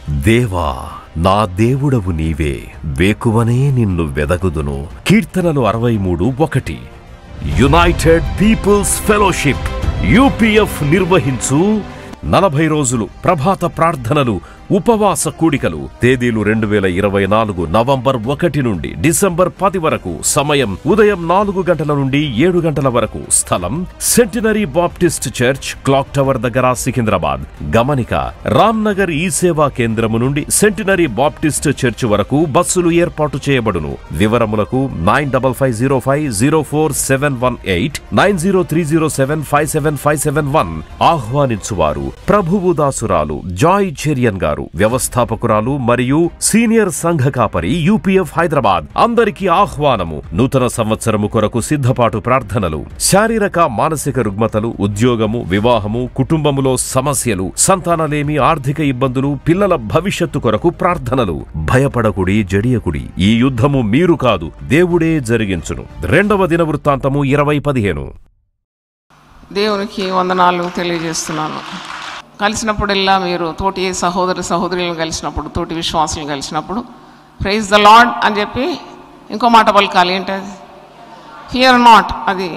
దేవా, నా దేవుడవు నీవే, వేకువనే నిన్ను వెదకుదును. కీర్తనలు 63:1. యునైటెడ్ పీపుల్స్ ఫెలోషిప్ యూపీఎఫ్ నిర్వహించు 40 రోజులు ప్రభాత ప్రార్థనలు, ఉపవాస కూడికలు. తేదీలు 2024 నవంబర్ 1 నుండి డిసెంబర్ 10 వరకు. సమయం ఉదయం 4 గంటల నుండి 7 గంటల వరకు. స్థలం centenary Baptist church, clock tower దగ్గర, సికింద్రాబాద్. గమనిక: రామ్నగర్ ఈ సేవా కేంద్రము నుండి సెంటినరీ బాప్టిస్ట్ చర్చ్ వరకు బస్సులు ఏర్పాటు చేయబడును. వివరములకు 9505044718 9030757571. ఆహ్వానించువారు ప్రభువు దాసురాలు జాయ్ చెరియన్ గారు, వ్యవస్థాపకురాలు మరియు సీనియర్ సంఘ కాపరి, యూపీఎఫ్ హైదరాబాద్. అందరికీ ఆహ్వానము. నూతన సంవత్సరము కొరకు సిద్ధపాటు ప్రార్థనలు. శారీరక మానసిక రుగ్మతలు, ఉద్యోగము, వివాహము, కుటుంబములో సమస్యలు, సంతానలేమి, ఆర్థిక ఇబ్బందులు, పిల్లల భవిష్యత్తు కొరకు ప్రార్థనలు. భయపడకుడి, జడియకుడి. ఈ యుద్ధము మీరు కాదు, దేవుడే జరిగించును. 2వ దినవృత్తాంతము 20:15. దేవునికి వందనాలు తెలియజేస్తున్నాను. కలిసినప్పుడల్లా మీరు తోటి సహోదరులను కలిసినప్పుడు, తోటి విశ్వాసులను కలిసినప్పుడు ప్రైజ్ ద లార్డ్ అని చెప్పి ఇంకో మాట పలకాలి. ఏంటది? Fear not. అది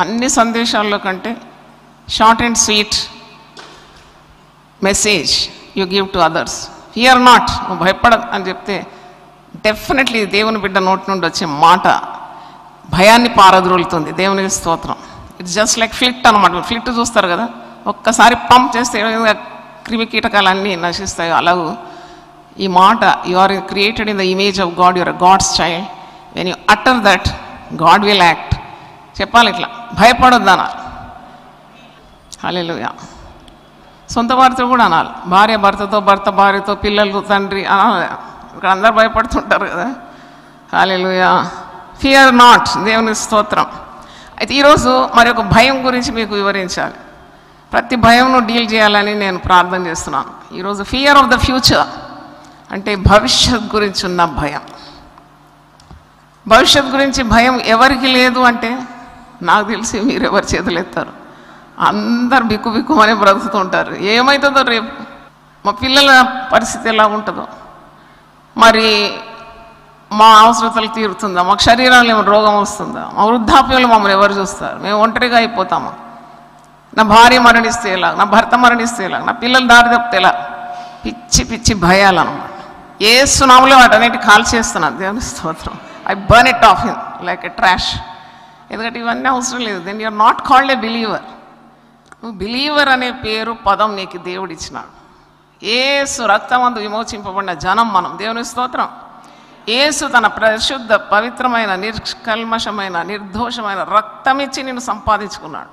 అన్ని సందేశాల్లో కంటే short and sweet message you give to others. Fear not, నువ్వు భయపడ అని చెప్తే డెఫినెట్లీ దేవుని బిడ్డ నోటి నుండి వచ్చే మాట భయాన్ని పారద్రోలుతుంది. దేవునికి స్తోత్రం. ఇట్స్ జస్ట్ లైక్ ఫ్లిట్ అనమాట. ఫ్లిట్ చూస్తారు కదా, ఒక్కసారి పంప్ చేస్తే క్రిమి కీటకాలన్నీ నశిస్తాయి. అలాగూ ఈ మాట, you are created in the image of God, your God's child. When you utter that, God will act. చెప్పాలి ఇట్లా, భయపడొద్దు అనాలి. హల్లెలూయా. సొంత వారితో కూడా అనాలి. భార్య భర్తతో, భర్త భార్యతో, పిల్లలతో, తండ్రి అనాలి. ఇక్కడ అందరు భయపడుతుంటారు కదా. హల్లెలూయా. Fear not. దేవుని స్తోత్రం. అయితే ఈరోజు మరి ఒక భయం గురించి మీకు వివరించాలి. ప్రతి భయంను డీల్ చేయాలని నేను ప్రార్థన చేస్తున్నాను. ఈరోజు ఫియర్ ఆఫ్ ద ఫ్యూచర్ అంటే భవిష్యత్ గురించి ఉన్న భయం. భవిష్యత్ గురించి భయం ఎవరికి లేదు అంటే నాకు తెలిసి మీరు ఎవరు చేతులు ఎత్తారు. అందరు బిక్కుబిక్కుమని బ్రతుకుతుంటారు. ఏమవుతుందో రేపు, మా పిల్లల పరిస్థితి ఎలా ఉంటుందో, మరి మా అవసరతలు తీరుతుందా, మాకు శరీరంలో ఏమైనా రోగం వస్తుందా, మా వృద్ధాప్యంలో మమ్మల్ని ఎవరు చూస్తారు, మేము ఒంటరిగా అయిపోతామా, నా భార్య మరణిస్తే ఎలా, నా భర్త మరణిస్తే ఎలా, నా పిల్లలు దారి తప్పితే ఎలా, పిచ్చి పిచ్చి భయాలన్నమాట. యేసు నామములో వాటన్నిటి కాల్ చేస్తున్నాను. దేవుని స్తోత్రం. I burn it of him like a trash. ఎందుకంటే ఇవన్నీ అవసరం లేదు. Then you're not called a believer. నువ్వు బిలీవర్ అనే పేరు, పదం నీకు దేవుడు ఇచ్చినాడు. యేసు రక్తమందు విమోచింపబడిన జనం మనం. దేవుని స్తోత్రం. యేసు తన పరిశుద్ధ, పవిత్రమైన, నిష్కల్మషమైన, నిర్దోషమైన రక్తమిచ్చి నిన్ను సంపాదించుకున్నాడు.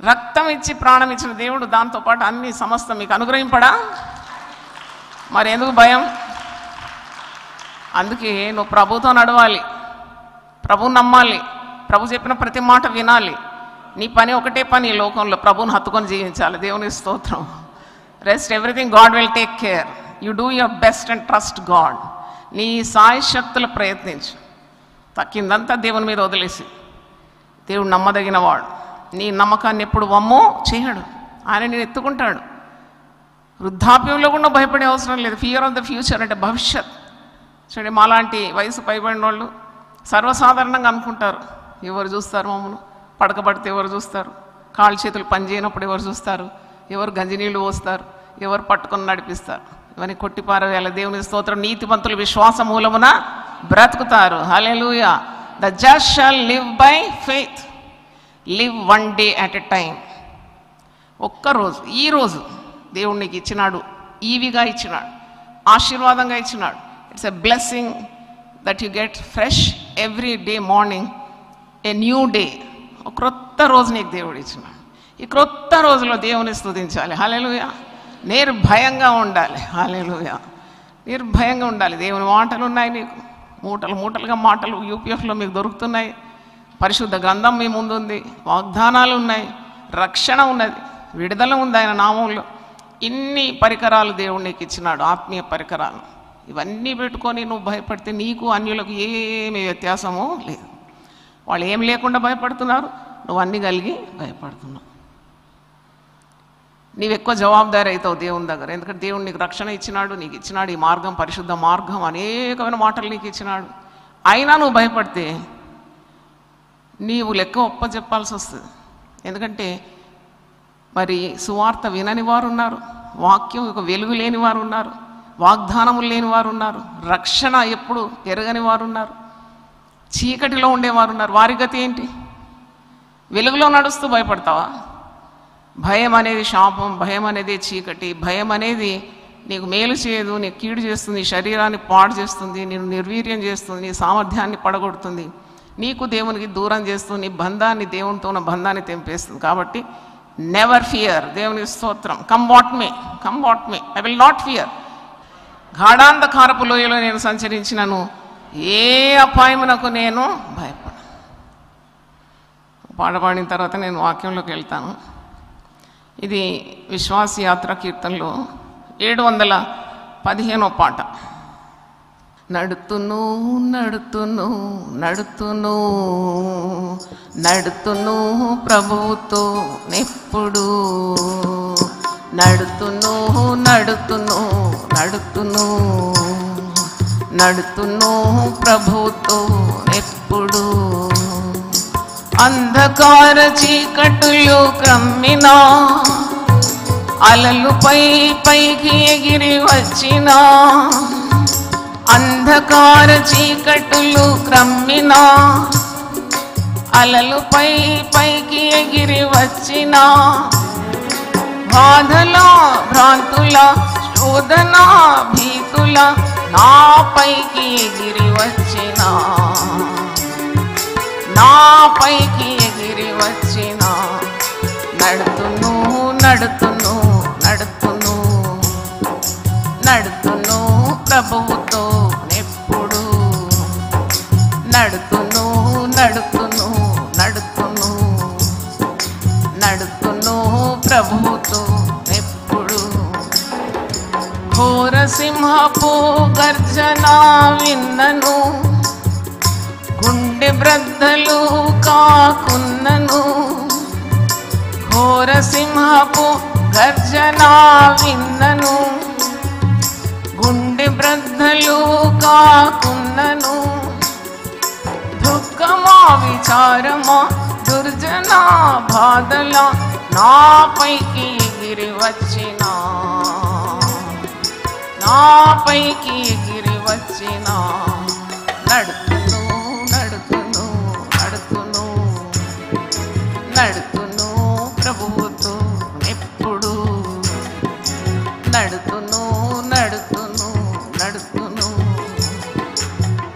రక్తం ఇచ్చి ప్రాణం ఇచ్చిన దేవుడు దాంతోపాటు అన్ని సమస్తం మీకు అనుగ్రహింపడా? మరి ఎందుకు భయం? అందుకే నువ్వు ప్రభుతో నడవాలి, ప్రభువు నమ్మాలి, ప్రభు చెప్పిన ప్రతి మాట వినాలి. నీ పని ఒకటే పని, ఈ లోకంలో ప్రభువుని హత్తుకొని జీవించాలి. దేవుని స్తోత్రం. Rest everything God will take care. You do your best and trust God. నీ సాయశక్తులు ప్రయత్నించు. తక్కిందంతా దేవుని మీద వదిలేసి. దేవుడు నమ్మదగినవాడు. నీ నమ్మకాన్ని ఎప్పుడు వమ్ము చేయడు. ఆయన నేను ఎత్తుకుంటాడు. వృద్ధాప్యంలో కూడా భయపడే అవసరం లేదు. ఫియర్ ఆఫ్ ద ఫ్యూచర్ అంటే భవిష్యత్. చూడండి, మాలాంటి వయసు పైబడిన వాళ్ళు సర్వసాధారణంగా అనుకుంటారు, ఎవరు చూస్తారు మమ్మల్ని, పడకబడితే ఎవరు చూస్తారు, కాళ్ళు చేతులు పని చేయనప్పుడు ఎవరు చూస్తారు, ఎవరు గంజినీళ్ళు పోస్తారు, ఎవరు పట్టుకొని నడిపిస్తారు. ఇవన్నీ కొట్టిపారవేయాలి. దేవుని స్తోత్రం. నీతిమంతులు విశ్వాస మూలమున బ్రతుకుతారు. Hallelujah. The just shall live by faith. Live one day at a time. ఒక్కరోజు, ఈరోజు దేవుడు నీకు ఇచ్చినాడు, ఈవిగా ఇచ్చినాడు, ఆశీర్వాదంగా ఇచ్చినాడు. It's a blessing that you get fresh every day morning, a new day. ఒక క్రొత్త రోజు నీకు దేవుడు ఇచ్చినాడు. ఈ క్రొత్త రోజులో దేవుని స్తుతించాలి. హల్లెలూయా. నిర్భయంగా ఉండాలి. హల్లెలూయా. నిర్భయంగా ఉండాలి. దేవుని మాటలు ఉన్నాయి నీకు, మూటలు మూటలుగా మాటలు యూపీఎఫ్లో మీకు దొరుకుతున్నాయి. పరిశుద్ధ గ్రంథం మీ ముందుంది. వాగ్దానాలు ఉన్నాయి, రక్షణ ఉన్నది, విడుదల ఉంది ఆయన నామంలో. ఇన్ని పరికరాలు దేవుడు నీకు ఇచ్చినాడు, ఆత్మీయ పరికరాలు. ఇవన్నీ పెట్టుకొని నువ్వు భయపడితే నీకు అన్యులకు ఏమి వ్యత్యాసమో లేదు. వాళ్ళు ఏం లేకుండా భయపడుతున్నారు, నువ్వు అన్నీ కలిగి భయపడుతున్నావు. నీవు ఎక్కువ జవాబుదారీ అవుతావు దేవుని దగ్గర. ఎందుకంటే దేవుడు నీకు రక్షణ ఇచ్చినాడు, నీకు ఇచ్చినాడు ఈ మార్గం, పరిశుద్ధ మార్గం, అనేకమైన మాటలు నీకు ఇచ్చినాడు. అయినా నువ్వు భయపడితే నీవు లెక్క ఒప్పచెప్పాల్సి వస్తుంది. ఎందుకంటే మరి సువార్త వినని వారు ఉన్నారు, వాక్యం ఒక వెలుగు లేని వారు ఉన్నారు, వాగ్దానములు లేని వారు ఉన్నారు, రక్షణ ఎప్పుడు ఎరగని వారు ఉన్నారు, చీకటిలో ఉండేవారు ఉన్నారు. వారి గతి ఏంటి? వెలుగులో నడుస్తూ భయపడతావా? భయం అనేది శాపం, భయం అనేది చీకటి, భయం అనేది నీకు మేలు చేయదు, నీకు కీడు చేస్తుంది, నీ శరీరాన్ని పాడు చేస్తుంది, నేను నిర్వీర్యం చేస్తుంది, నీ సామర్థ్యాన్ని పడగొడుతుంది, నీకు దేవునికి దూరం చేస్తుంది, నీ బంధాన్ని దేవునితో ఉన్న బంధాన్ని తెంపేస్తుంది. కాబట్టి నెవర్ ఫియర్. దేవునికి స్తోత్రం. Come what may, I will not fear. గాఢాంధకారపు లోయలో నేను సంచరించినను ఏ అపాయమునకు నేను భయపడను. పాట పాడిన తర్వాత నేను వాక్యంలోకి వెళ్తాను. ఇది విశ్వాస యాత్ర కీర్తనలో 715వ పాట. నడుతును నడుతును నడుతును నడుతును ప్రభువుతో నెప్పుడు, నడుతును నడుతును నడుతును నడుతును ప్రభువుతో నెప్పుడు. అంధకార చీకటులు క్రమ్మినా, అలలు పైకి ఎగిరి వచ్చినా, అంధకార చీకటులు క్రమ్మినా, అలలు పైకి ఎగిరి వచ్చినా, బాధల భ్రాంతుల శోధన భీతుల నాపైకి ఎగిరి వచ్చినా, నాపైకి ఎగిరి వచ్చినా, నడుతును నడుతును నడుతును నడుతును ప్రభువుతో నెప్పుడు, నడుతును నడుతును నడుతును నడుతును ప్రభువుతో నెప్పుడు. ఘోర సింహపు గర్జన విన్నను, గుండె బ్రద్దలు కాకున్నను, ఘోర సింహపు గర్జన విన్నను, గుండె బ్రద్దలు కాకున్నను, దుఃఖమా విచారమా దుర్జన బాధల నాపైకి ఎగిరి వచ్చినా, నాపైకి ఎగిరి వచ్చినా, నడుతును నడుతును నడుతును నడుతును ప్రభువుతో ఎప్పుడు, నడుతును నడుతును నడుతును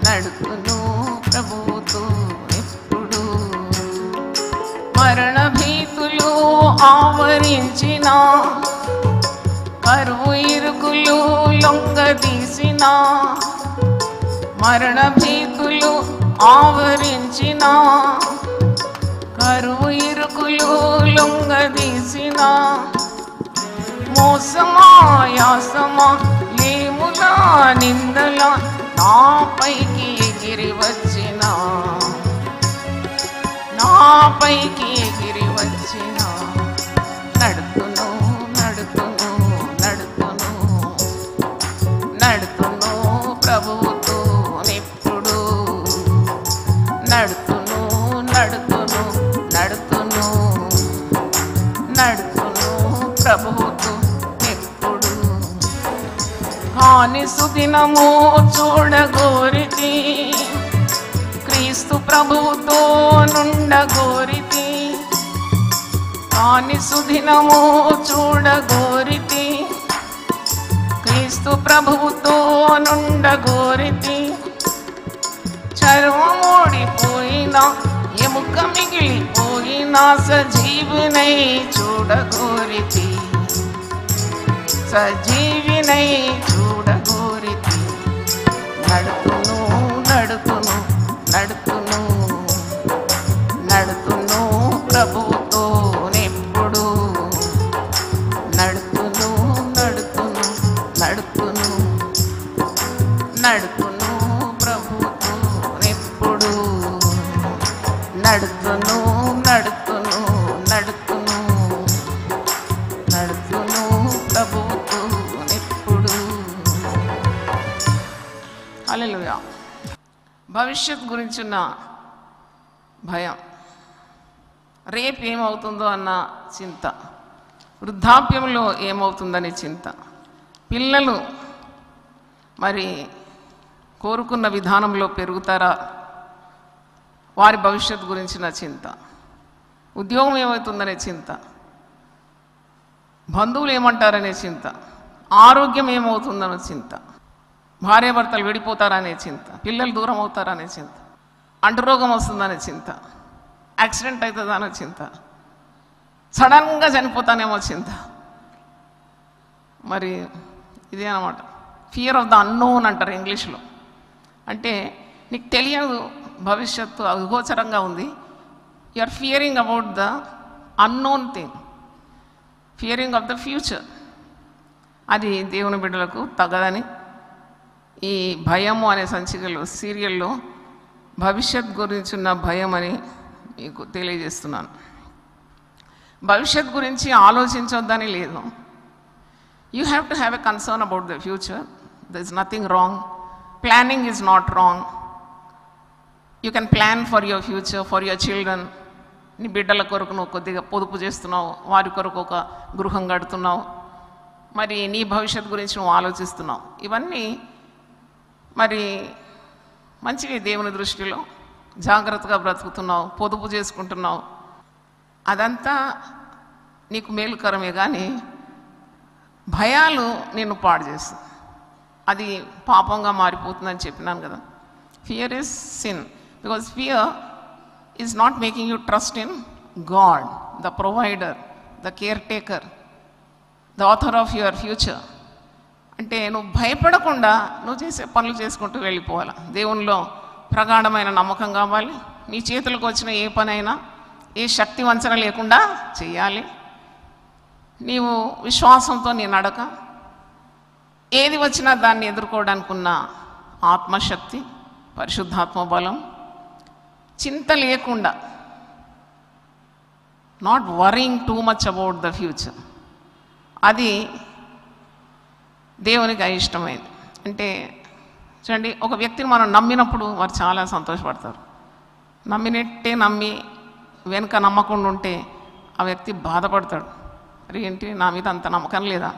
నడుతును ప్రభువుతో ఎప్పుడు. మరణ భీతులు ఆవరించిన, కరువు ఇరుకులు లొంగదీసిన, మరణ భీతులు ఆవరించిన, కరువు ఇరుకులు లొంగదీసిన, మోసమాయాసమా లేముల నిందల నాపైకి ఎగిరి వచ్చిన, నాపైకి ఎగిరి వచ్చిన, నడుతును నడుతును నడుతును నడుతును ప్రభువుతో నెప్పుడు, నడుతును నడుతును నడుతును నడుతును ప్రభువుతో నెప్పుడు. కాని సుదినము చూడగోరితి, క్రీస్తు ప్రభువుతో నుండగోరితి, కాని సుదినము చూడగోరితి, క్రీస్తు ప్రభువుతో నుండగోరితి, చర్మమోడిపోయినా ఎముక మిగిలిపోయినా సజీవినై చూడగోరితి, సజీవినై చూడగోరితి, నడుతును నడుతును నడుతును నడుతును ప్రభువుతో నెప్పుడు, నడుతును నడుతును నడుతును నడుతును ప్రభువుతో నెప్పుడు, నడుతును నడుతును నడుతును నడుతును హల్లెలూయా. భవిష్యత్ గురించిన భయం, రేపు ఏమవుతుందో అన్న చింత, వృద్ధాప్యంలో ఏమవుతుందనే చింత, పిల్లలు మరి కోరుకున్న విధానంలో పెరుగుతారా, వారి భవిష్యత్తు గురించిన చింత, ఉద్యోగం ఏమవుతుందనే చింత, బంధువులు ఏమంటారనే చింత, ఆరోగ్యం ఏమవుతుందనే చింత, భార్యాభర్తలు విడిపోతారనే చింత, పిల్లలు దూరం అవుతారనే చింత, అంటురోగం వస్తుందనే చింత, యాక్సిడెంట్ అవుతుందనే చింత, సడన్గా చనిపోతానేమో చింత. మరి ఇదే అన్నమాట, ఫియర్ ఆఫ్ ద అన్నోన్ అంటారు ఇంగ్లీష్లో. అంటే నీకు తెలియదు, భవిష్యత్తు అగోచరంగా ఉంది. You are fearing about the unknown thing, fearing of the future. అది దేవుని బిడ్డలకు తగదని ఈ భయము అనే సంచికలో సీరియల్లో భవిష్యత్ గురించిన భయం అని మీకు తెలియజేస్తున్నాను. భవిష్యత్ గురించి ఆలోచించొద్దని లేదు. You have to have a concern about the future. There is nothing wrong. Planning is not wrong. You can plan for your future, for your children. నీ బిడ్డల కొరకు నువ్వు కొద్దిగా పొదుపు చేస్తున్నావు, వారి కొరకు ఒక గృహం కడుతున్నావు, మరి నీ భవిష్యత్తు గురించి నువ్వు ఆలోచిస్తున్నావు. ఇవన్నీ మరి మంచివి దేవుని దృష్టిలో. జాగ్రత్తగా బ్రతుకుతున్నావు, పొదుపు చేసుకుంటున్నావు, అదంతా నీకు మేలుకరమే. కానీ భయాలు నిన్ను పాడు చేస్తుంది, అది పాపంగా మారిపోతుందని చెప్పినాను కదా. Fear is sin, because fear is not making you trust in God, the provider, the care taker, the author of your future. అంటే నువ్వు భయపడకుండా నువ్వు చేసే పనులు చేసుకుంటూ వెళ్ళిపోవాలి. దేవునిలో ప్రగాఢమైన నమ్మకం కావాలి. నీ చేతులకు వచ్చిన ఏ పనైనా ఏ శక్తి వంచన లేకుండా చేయాలి. నీవు విశ్వాసంతో నీ నడక, ఏది వచ్చినా దాన్ని ఎదుర్కోవడానికి ఉన్న ఆత్మశక్తి, పరిశుద్ధాత్మ బలం, చింత లేకుండా, not worrying too much about the future, అది దేవునికి అయిష్టమైంది. అంటే చూడండి, ఒక వ్యక్తిని మనం నమ్మినప్పుడు వారు చాలా సంతోషపడతారు. నమ్మినట్టే నమ్మి వెనుక నమ్మకుండా ఉంటే ఆ వ్యక్తి బాధపడతాడు. మరి ఏంటి, నా మీద అంత నమ్మకం లేదా?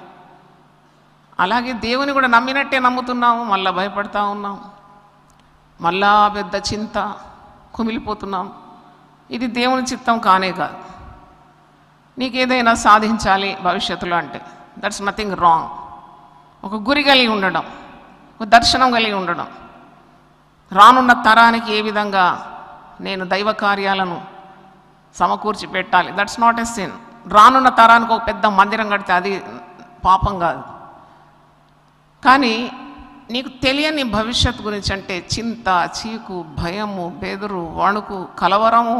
అలాగే దేవుని కూడా నమ్మినట్టే నమ్ముతున్నాము, మళ్ళీ భయపడతా ఉన్నాం, మళ్ళా పెద్ద చింత, కుమిలిపోతున్నాం. ఇది దేవుని చిత్తం కానే కాదు. నీకేదైనా సాధించాలి భవిష్యత్తులో అంటే దట్స్ నథింగ్ రాంగ్. ఒక గురి కలిగి ఉండడం, ఒక దర్శనం కలిగి ఉండడం, రానున్న తరానికి ఏ విధంగా నేను దైవ కార్యాలను సమకూర్చి పెట్టాలి, దట్స్ నాట్ ఎ సిన్. రానున్న తరానికి ఒక పెద్ద మందిరం కడితే అది పాపం కాదు. కానీ నీకు తెలియని భవిష్యత్తు గురించి అంటే చింత, చీకు, భయము, బెదురు, వణుకు, కలవరము,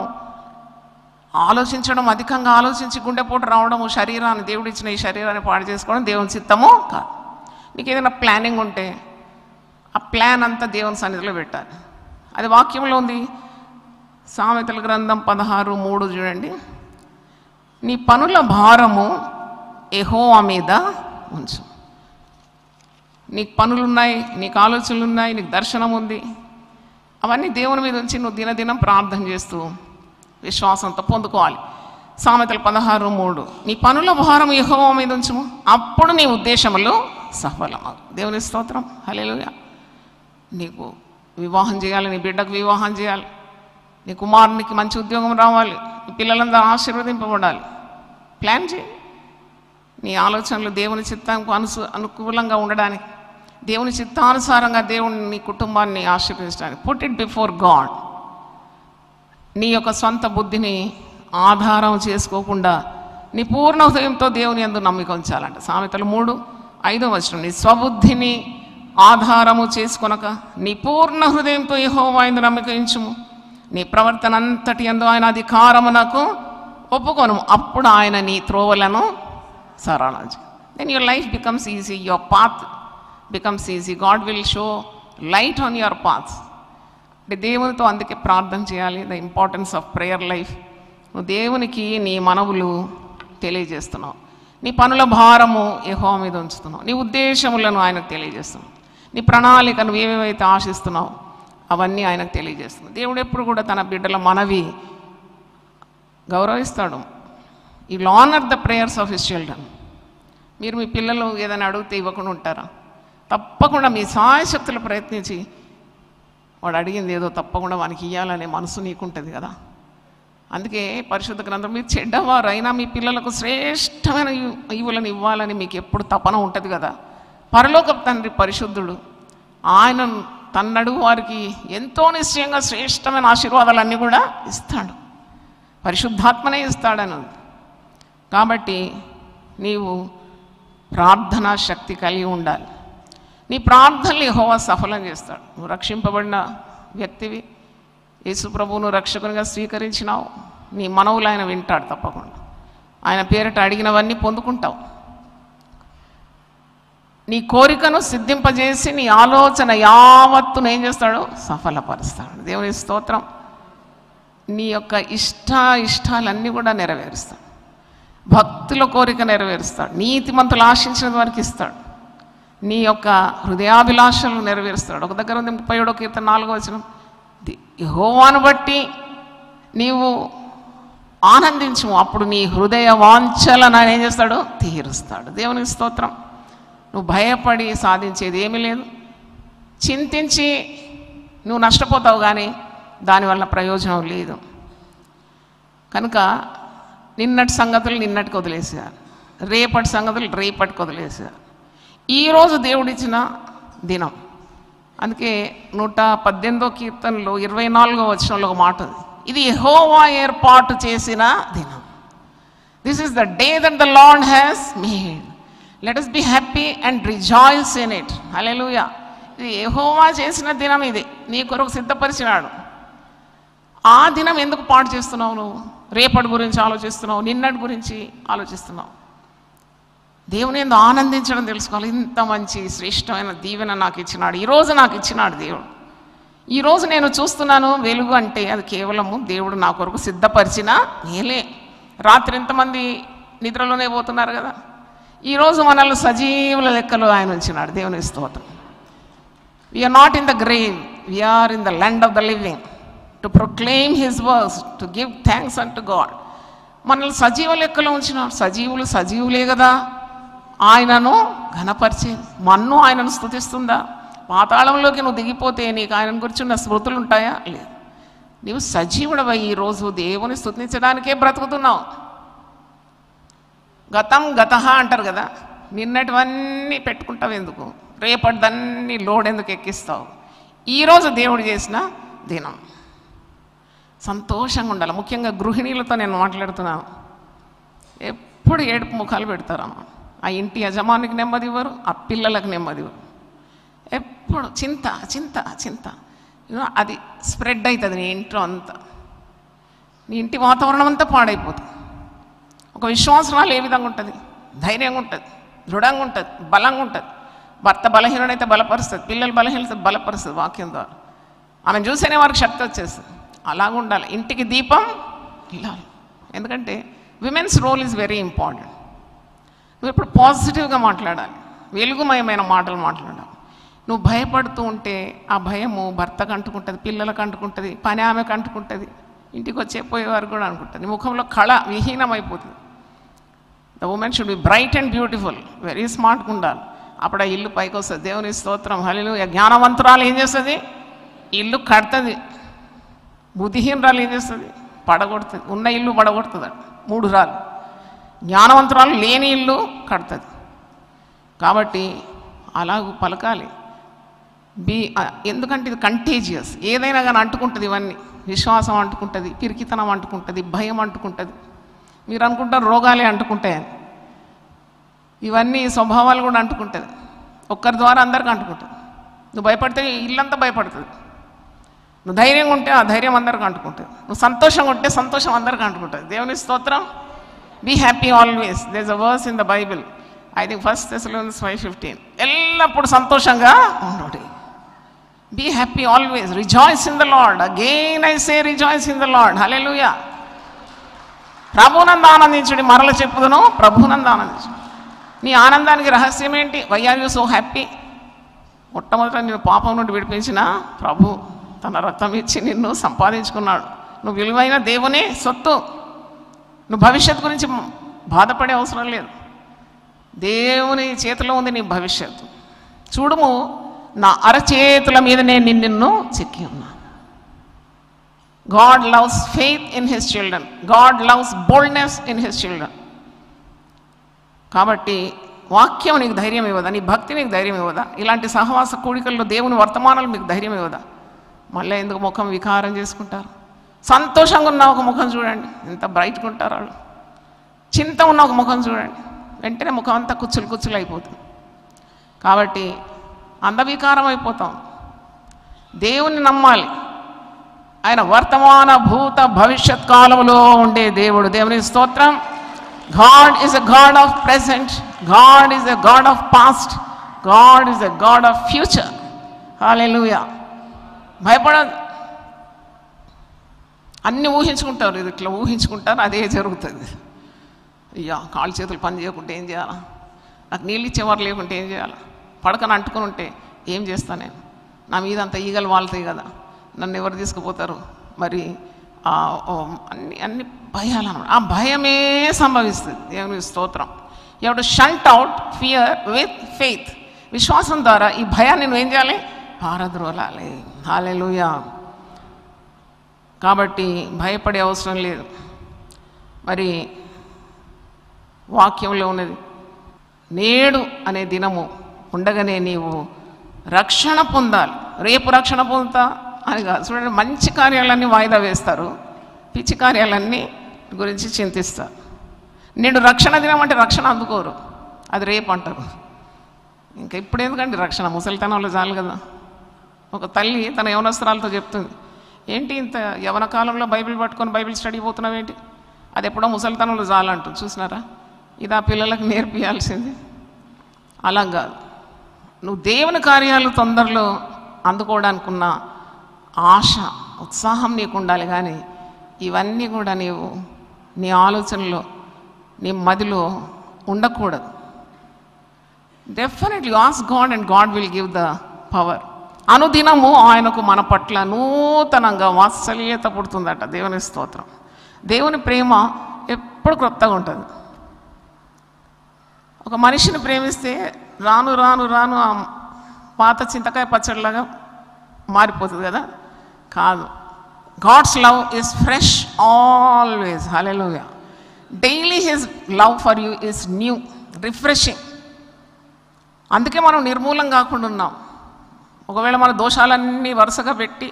ఆలోచించడం, అధికంగా ఆలోచించి గుండెపోటు రావడము, శరీరాన్ని, దేవుడిచ్చిన ఈ శరీరాన్ని పాడు చేసుకోవడం దేవుని చిత్తము కాదు. నీకు ఏదైనా ప్లానింగ్ ఉంటే ఆ ప్లాన్ అంతా దేవుని సన్నిధిలో పెట్టాలి. అది వాక్యంలో ఉంది. సామెతల గ్రంథం 16:3 చూడండి. నీ పనుల భారము యెహోవా మీద ఉంచు. నీకు పనులున్నాయి, నీకు ఆలోచనలు ఉన్నాయి, నీకు దర్శనం ఉంది, అవన్నీ దేవుని మీద ఉంచి నువ్వు దినదినం ప్రార్థన చేస్తూ విశ్వాసంతో పొందుకోవాలి. సామెతలు 16:3, నీ పనుల భారం యెహోవా మీద ఉంచుము, అప్పుడు నీ ఉద్దేశములు సఫలమగు. దేవుని స్తోత్రం, హల్లెలూయా. నీకు వివాహం చేయాలి, నీ బిడ్డకు వివాహం చేయాలి, నీ కుమారునికి మంచి ఉద్యోగం రావాలి, నీ పిల్లలందరూ ఆశీర్వదింపబడాలి. ప్లాన్ చేయి. నీ ఆలోచనలు దేవుని చిత్తానికి అనుకూలంగా ఉండడానికి, దేవుని చిత్తానుసారంగా దేవుని నీ కుటుంబాన్ని ఆశీర్వదించడానికి. Put it before God. నీ యొక్క సొంత బుద్ధిని ఆధారం చేసుకోకుండా నీ పూర్ణ హృదయంతో దేవుని యందు నమ్మిక ఉంచాలంట. సామెతలు 3:5 నీ స్వబుద్ధిని ఆధారము చేసుకొనక నీ పూర్ణ హృదయంతో యెహోవా యందు నమ్మిక ఉంచుము. నీ ప్రవర్తన అంతటి యందు ఆయన అధికారమునకు ఒప్పుకొను, అప్పుడు ఆయన నీ త్రోవలను సరళం చేయును. Then your life becomes easy, your path becomes easy. God will show light on your paths. అంటే దేవునితో అందుకే ప్రార్థన చేయాలి. The importance of prayer life. నువ్వు దేవునికి నీ మనవులు తెలియజేస్తున్నావు, నీ పనుల భారము యెహోవా మీద ఉంచుతున్నావు, నీ ఉద్దేశములను ఆయనకు తెలియజేస్తున్నావు, నీ ప్రణాళిక నువ్వు ఏమేమైతే ఆశిస్తున్నావు అవన్నీ ఆయనకు తెలియజేస్తుంది. దేవుడు ఎప్పుడు కూడా తన బిడ్డల మనవి గౌరవిస్తాడు. ఈ will honour the prayers of his children. మీరు మీ పిల్లలు ఏదైనా అడిగితే ఇవ్వకుండా ఉంటారా? తప్పకుండా మీ సాయశక్తులు ప్రయత్నించి వాడు అడిగింది ఏదో తప్పకుండా వానికి ఇవ్వాలనే మనసు నీకుంటుంది కదా. అందుకే పరిశుద్ధ గ్రంథం, మీరు చెడ్డవారు అయినా మీ పిల్లలకు శ్రేష్టమైన ఈవులను ఇవ్వాలని మీకు ఎప్పుడు తపన ఉంటుంది కదా. పరలోకపు తండ్రి పరిశుద్ధుడు, ఆయన తన్నడుగు వారికి ఎంతో నిశ్చయంగా శ్రేష్టమైన ఆశీర్వాదాలన్నీ కూడా ఇస్తాడు. పరిశుద్ధాత్మనే ఇస్తాడని. కాబట్టి నీవు ప్రార్థనా శక్తి కలిగి ఉండాలి. నీ ప్రార్థనలు యెహోవా సఫలం చేస్తాడు. నువ్వు రక్షింపబడిన వ్యక్తివి, యేసు ప్రభువును రక్షకునిగా స్వీకరించినావు, నీ మనవులు ఆయన వింటాడు తప్పకుండా. ఆయన పేరిట అడిగినవన్నీ పొందుకుంటావు. నీ కోరికను సిద్ధింపజేసి నీ ఆలోచన యావత్తును ఏం చేస్తాడు? సఫలపరుస్తాడు. దేవుని స్తోత్రం. నీ యొక్క ఇష్టాలన్నీ కూడా నెరవేరుస్తాడు. భక్తుల కోరిక నెరవేరుస్తాడు. నీతిమంతులు ఆశించిన వారికి ఇస్తాడు. నీ యొక్క హృదయాభిలాషలు నెరవేరుస్తాడు. ఒక దగ్గర ఉంది 37వ కీర్తన 4వ వచనం, యెహోవాను బట్టి నీవు ఆనందించము, అప్పుడు నీ హృదయ వాంఛలను ఆయన ఏం చేస్తాడు? తీరుస్తాడు. దేవునికి స్తోత్రం. నువ్వు భయపడి సాధించేది ఏమీ లేదు. చింతించి నువ్వు నష్టపోతావు, కానీ దానివల్ల ప్రయోజనం లేదు. కనుక నిన్నటి సంగతులు నిన్నటికి వదిలేసారు, రేపటి సంగతులు రేపటికి వదిలేసారు. ఈరోజు దేవుడిచ్చిన దినం. అందుకే 118వ కీర్తనలో 24వ వచనంలో ఒక మాట ఉంది, ఇది యెహోవా ఏర్పాటు చేసిన దినం. This is the day that the lord has made, let us be happy and rejoice in it. హల్లెలూయా. ఇది యెహోవా చేసిన దినం, ఇది నీ కొరకు సిద్ధపరిచినాడు. ఆ దినం ఎందుకు పాటు చేస్తున్నావు? నువ్వు రేపటి గురించి ఆలోచిస్తున్నావు, నిన్నటి గురించి ఆలోచిస్తున్నావు. దేవుని యందు ఆనందించడం తెలుసుకోవాలి. ఇంత మంచి శ్రేష్టమైన దీవెన నాకు ఇచ్చినాడు, ఈరోజు నాకు ఇచ్చినాడు దేవుడు. ఈరోజు నేను చూస్తున్నాను వెలుగు అంటే అది కేవలము దేవుడు నా కొరకు సిద్ధపరిచిన మేలే. రాత్రి ఎంతమంది నిద్రలోనే పోతున్నారు కదా. ఈరోజు మనల్ని సజీవుల లెక్కలో ఆయన ఉంచినాడు. దేవుని స్తోత్రం. We are not in the grave, we are in the land of the living to proclaim his words, to give thanks unto God. మనల్ని సజీవ లెక్కలో ఉంచినాడు. సజీవులే కదా ఆయనను ఘనపరిచేది. మన్ను ఆయనను స్తుతిస్తుందా? పాతాళంలోకి నువ్వు దిగిపోతే నీకు ఆయన గురించి ఉన్న స్మృతులు ఉంటాయా? లేదు. నీవు సజీవుడవై ఈరోజు దేవుని స్తుతించడానికే బ్రతుకుతున్నావు. గతం గతహ అంటారు కదా. నిన్నటివన్నీ పెట్టుకుంటావు ఎందుకు? రేపటిదన్నీ లోడ్ ఎందుకు ఎక్కిస్తావు? ఈరోజు దేవుడు చేసిన దినం. సంతోషంగా ఉండాలి. ముఖ్యంగా గృహిణీలతో నేను మాట్లాడుతున్నాను. ఎప్పుడు ఏడుపు ముఖాలు పెడతారమ్మా. ఆ ఇంటి యజమానికి నెమ్మది ఇవ్వరు, ఆ పిల్లలకు నెమ్మది ఇవ్వరు. ఎప్పుడు చింత చింత చింత. అది స్ప్రెడ్ అవుతుంది నీ ఇంట్లో అంతా. నీ ఇంటి వాతావరణం అంతా పాడైపోతుంది. ఒక విశ్వాసనాలు ఏ విధంగా ఉంటుంది? ధైర్యంగా ఉంటుంది, దృఢంగా ఉంటుంది, బలంగా ఉంటుంది. భర్త బలహీనుడైతే బలపరుస్తుంది, పిల్లలు బలహీనత బలపరుస్తుంది వాక్యం ద్వారా. ఆమెను చూసేనే వారికి శక్తి వచ్చేస్తుంది. అలాగ ఉండాలి. ఇంటికి దీపం ఇల్లాలి. ఎందుకంటే women's role is very important. నువ్వు ఎప్పుడు పాజిటివ్గా మాట్లాడాలి, వెలుగుమయమైన మాటలు మాట్లాడాలి. నువ్వు భయపడుతూ ఉంటే ఆ భయము భర్తకు అంటుకుంటుంది, పిల్లలకు అంటుకుంటుంది, పని ఆమెకు అంటుకుంటుంది, ఇంటికి వచ్చేపోయేవారు కూడా అనుకుంటుంది. ముఖంలో కళ విహీనమైపోతుంది. The women should be bright and beautiful, very స్మార్ట్గా ఉండాలి. అప్పుడు ఆ ఇల్లు పైకి వస్తుంది. దేవుని స్తోత్రం. హల్లెలూయా. జ్ఞానవంతురాలు ఏం చేస్తుంది? ఇల్లు కడుతుంది. బుద్ధిహీనరాలు ఏం చేస్తుంది? పడగొడుతుంది. ఉన్న ఇల్లు పడగొడుతుంది. 3 రాళ్ళు. జ్ఞానవంతురాలు లేని ఇల్లు కడుతుంది. కాబట్టి అలాగూ పలకాలి. ఎందుకంటే ఇది కంటేజియస్. ఏదైనా కానీ అంటుకుంటుంది. ఇవన్నీ విశ్వాసం అంటుకుంటుంది, పిరికితనం అంటుకుంటుంది, భయం అంటుకుంటుంది. మీరు అనుకుంటారు రోగాలే అంటుకుంటాయని. ఇవన్నీ స్వభావాలు కూడా అంటుకుంటుంది. ఒక్కరి ద్వారా అందరికీ అంటుకుంటుంది. నువ్వు భయపడితే ఇల్లంతా భయపడుతుంది. నువ్వు ధైర్యంగా ఉంటే ఆ ధైర్యం అందరికీ అంటుకుంటుంది. నువ్వు సంతోషంగా ఉంటే సంతోషం అందరికీ అంటుకుంటుంది. దేవుని స్తోత్రం. Be happy always. There is a verse in the Bible, I think 1 Thessalonians 5:15. ఎల్లప్పుడూ సంతోషంగా ఉండండి. Be happy always. Rejoice in the Lord. Again I say rejoice in the Lord. Hallelujah. ప్రభునందు ఆనందించుడి. మరల చెప్పుదును, ప్రభునందు ఆనందించు. నీ ఆనందానికి రహస్యం ఏంటి? Why are you so happy? మొట్టమొదట నేను పాపం నుండి విడిపించిన ప్రభు తన రక్తం ఇచ్చి నిన్ను సంపాదించుకున్నాడు. నువ్వు విలువైన దేవుని సొత్తు. నువ్వు భవిష్యత్తు గురించి బాధపడే అవసరం లేదు. దేవుని చేతిలో ఉంది నీ భవిష్యత్తు. చూడుము, నా అరచేతుల మీదనే నిన్ను చెక్కి ఉన్నా. God loves faith in his children. God loves boldness in his children. కాబట్టి వాక్యం నీకు ధైర్యం ఇవ్వదా? నీ భక్తి నీకు ధైర్యం ఇవ్వదా? ఇలాంటి సహవాస కూడికల్లో దేవుని వర్తమానాలు మీకు ధైర్యం ఇవ్వదా? మళ్ళీ ఎందుకు ముఖం వికారం చేసుకుంటారు? సంతోషంగా ఉన్న ఒక ముఖం చూడండి, ఎంత బ్రైట్గా ఉంటారు వాళ్ళు. చింత ఉన్న ఒక ముఖం చూడండి, వెంటనే ముఖం అంతా కుచ్చులు అయిపోతుంది. కాబట్టి అందవికారం అయిపోతాం. దేవుని నమ్మాలి. ఆయన వర్తమాన భూత భవిష్యత్ కాలంలో ఉండే దేవుడు. దేవుని స్తోత్రం. God is a God of present. God is a God of past. God is a God of future. Hallelujah. భయపడదు. అన్నీ ఊహించుకుంటారు. ఇది ఇట్లా ఊహించుకుంటారు, అదే జరుగుతుంది. అయ్యా, కాళ్ళు చేతులు పని చేయకుంటే ఏం చేయాలా? నాకు నీళ్ళు ఇచ్చేవారు లేకుంటే ఏం చేయాలా? పడకను అంటుకుని ఉంటే ఏం చేస్తాను నేను? నా మీద అంత ఈగలు వాళ్తాయి కదా, నన్ను ఎవరు తీసుకుపోతారు? మరి అన్ని భయాలన్నమాట. ఆ భయమే సంభవిస్తుంది. దేవుని స్తోత్రం. You have to shunt out fear with faith. విశ్వాసం ద్వారా ఈ భయాన్ని నువ్వు ఏం చేయాలి? పారద్రోలాలి. హల్లెలూయా. కాబట్టి భయపడే అవసరం లేదు. మరి వాక్యంలో ఉన్నది, నేడు అనే దినము ఉండగానే నీవు రక్షణ పొందాలి. రేపు రక్షణ పొందుతా అని కాదు. చూడండి, మంచి కార్యాలన్నీ వాయిదా వేస్తారు, పిచ్చి కార్యాలన్నీ గురించి చింతిస్తారు. నేడు రక్షణ దినం అంటే రక్షణ అందుకోరు, అది రేపు అంటారు. ఇంకా ఇప్పుడు ఎందుకండి రక్షణ? ముసలితనంలో చాలు కదా. ఒక తల్లి తన యవనస్త్రాలతో చెప్తుంది, ఏంటి ఇంత యవన కాలంలో బైబిల్ పట్టుకొని బైబిల్ స్టడీ పోతున్నావు ఏంటి? అది ఎప్పుడో ముసలితనంలో చాలంటుంది. చూసినారా? ఇది ఆ పిల్లలకు నేర్పియాల్సింది. అలా కాదు. నువ్వు దేవుని కార్యాలు తొందరలో అందుకోవడానికి ఉన్న ఆశ, ఉత్సాహం నీకు ఉండాలి. కానీ ఇవన్నీ కూడా నీవు నీ ఆలోచనలో, నీ మదిలో ఉండకూడదు. Definitely ask God and God will give the power. అనుదినము ఆయనకు మన పట్ల నూతనంగా వాత్సల్యత పుడుతుందట. దేవుని స్తోత్రం. దేవుని ప్రేమ ఎప్పుడు క్రొత్తగా ఉంటుంది. ఒక మనిషిని ప్రేమిస్తే రాను రాను రాను ఆ పాత చింతకాయ పచ్చడిలాగా మారిపోతుంది కదా. కాదు. God's love is fresh always. Hallelujah. Daily his love for you is new, refreshing. అందుకే మనం నిర్మూలం కాకుండా ఉన్నాం. ఒకవేళ మన దోషాలన్నీ వరుసగా పెట్టి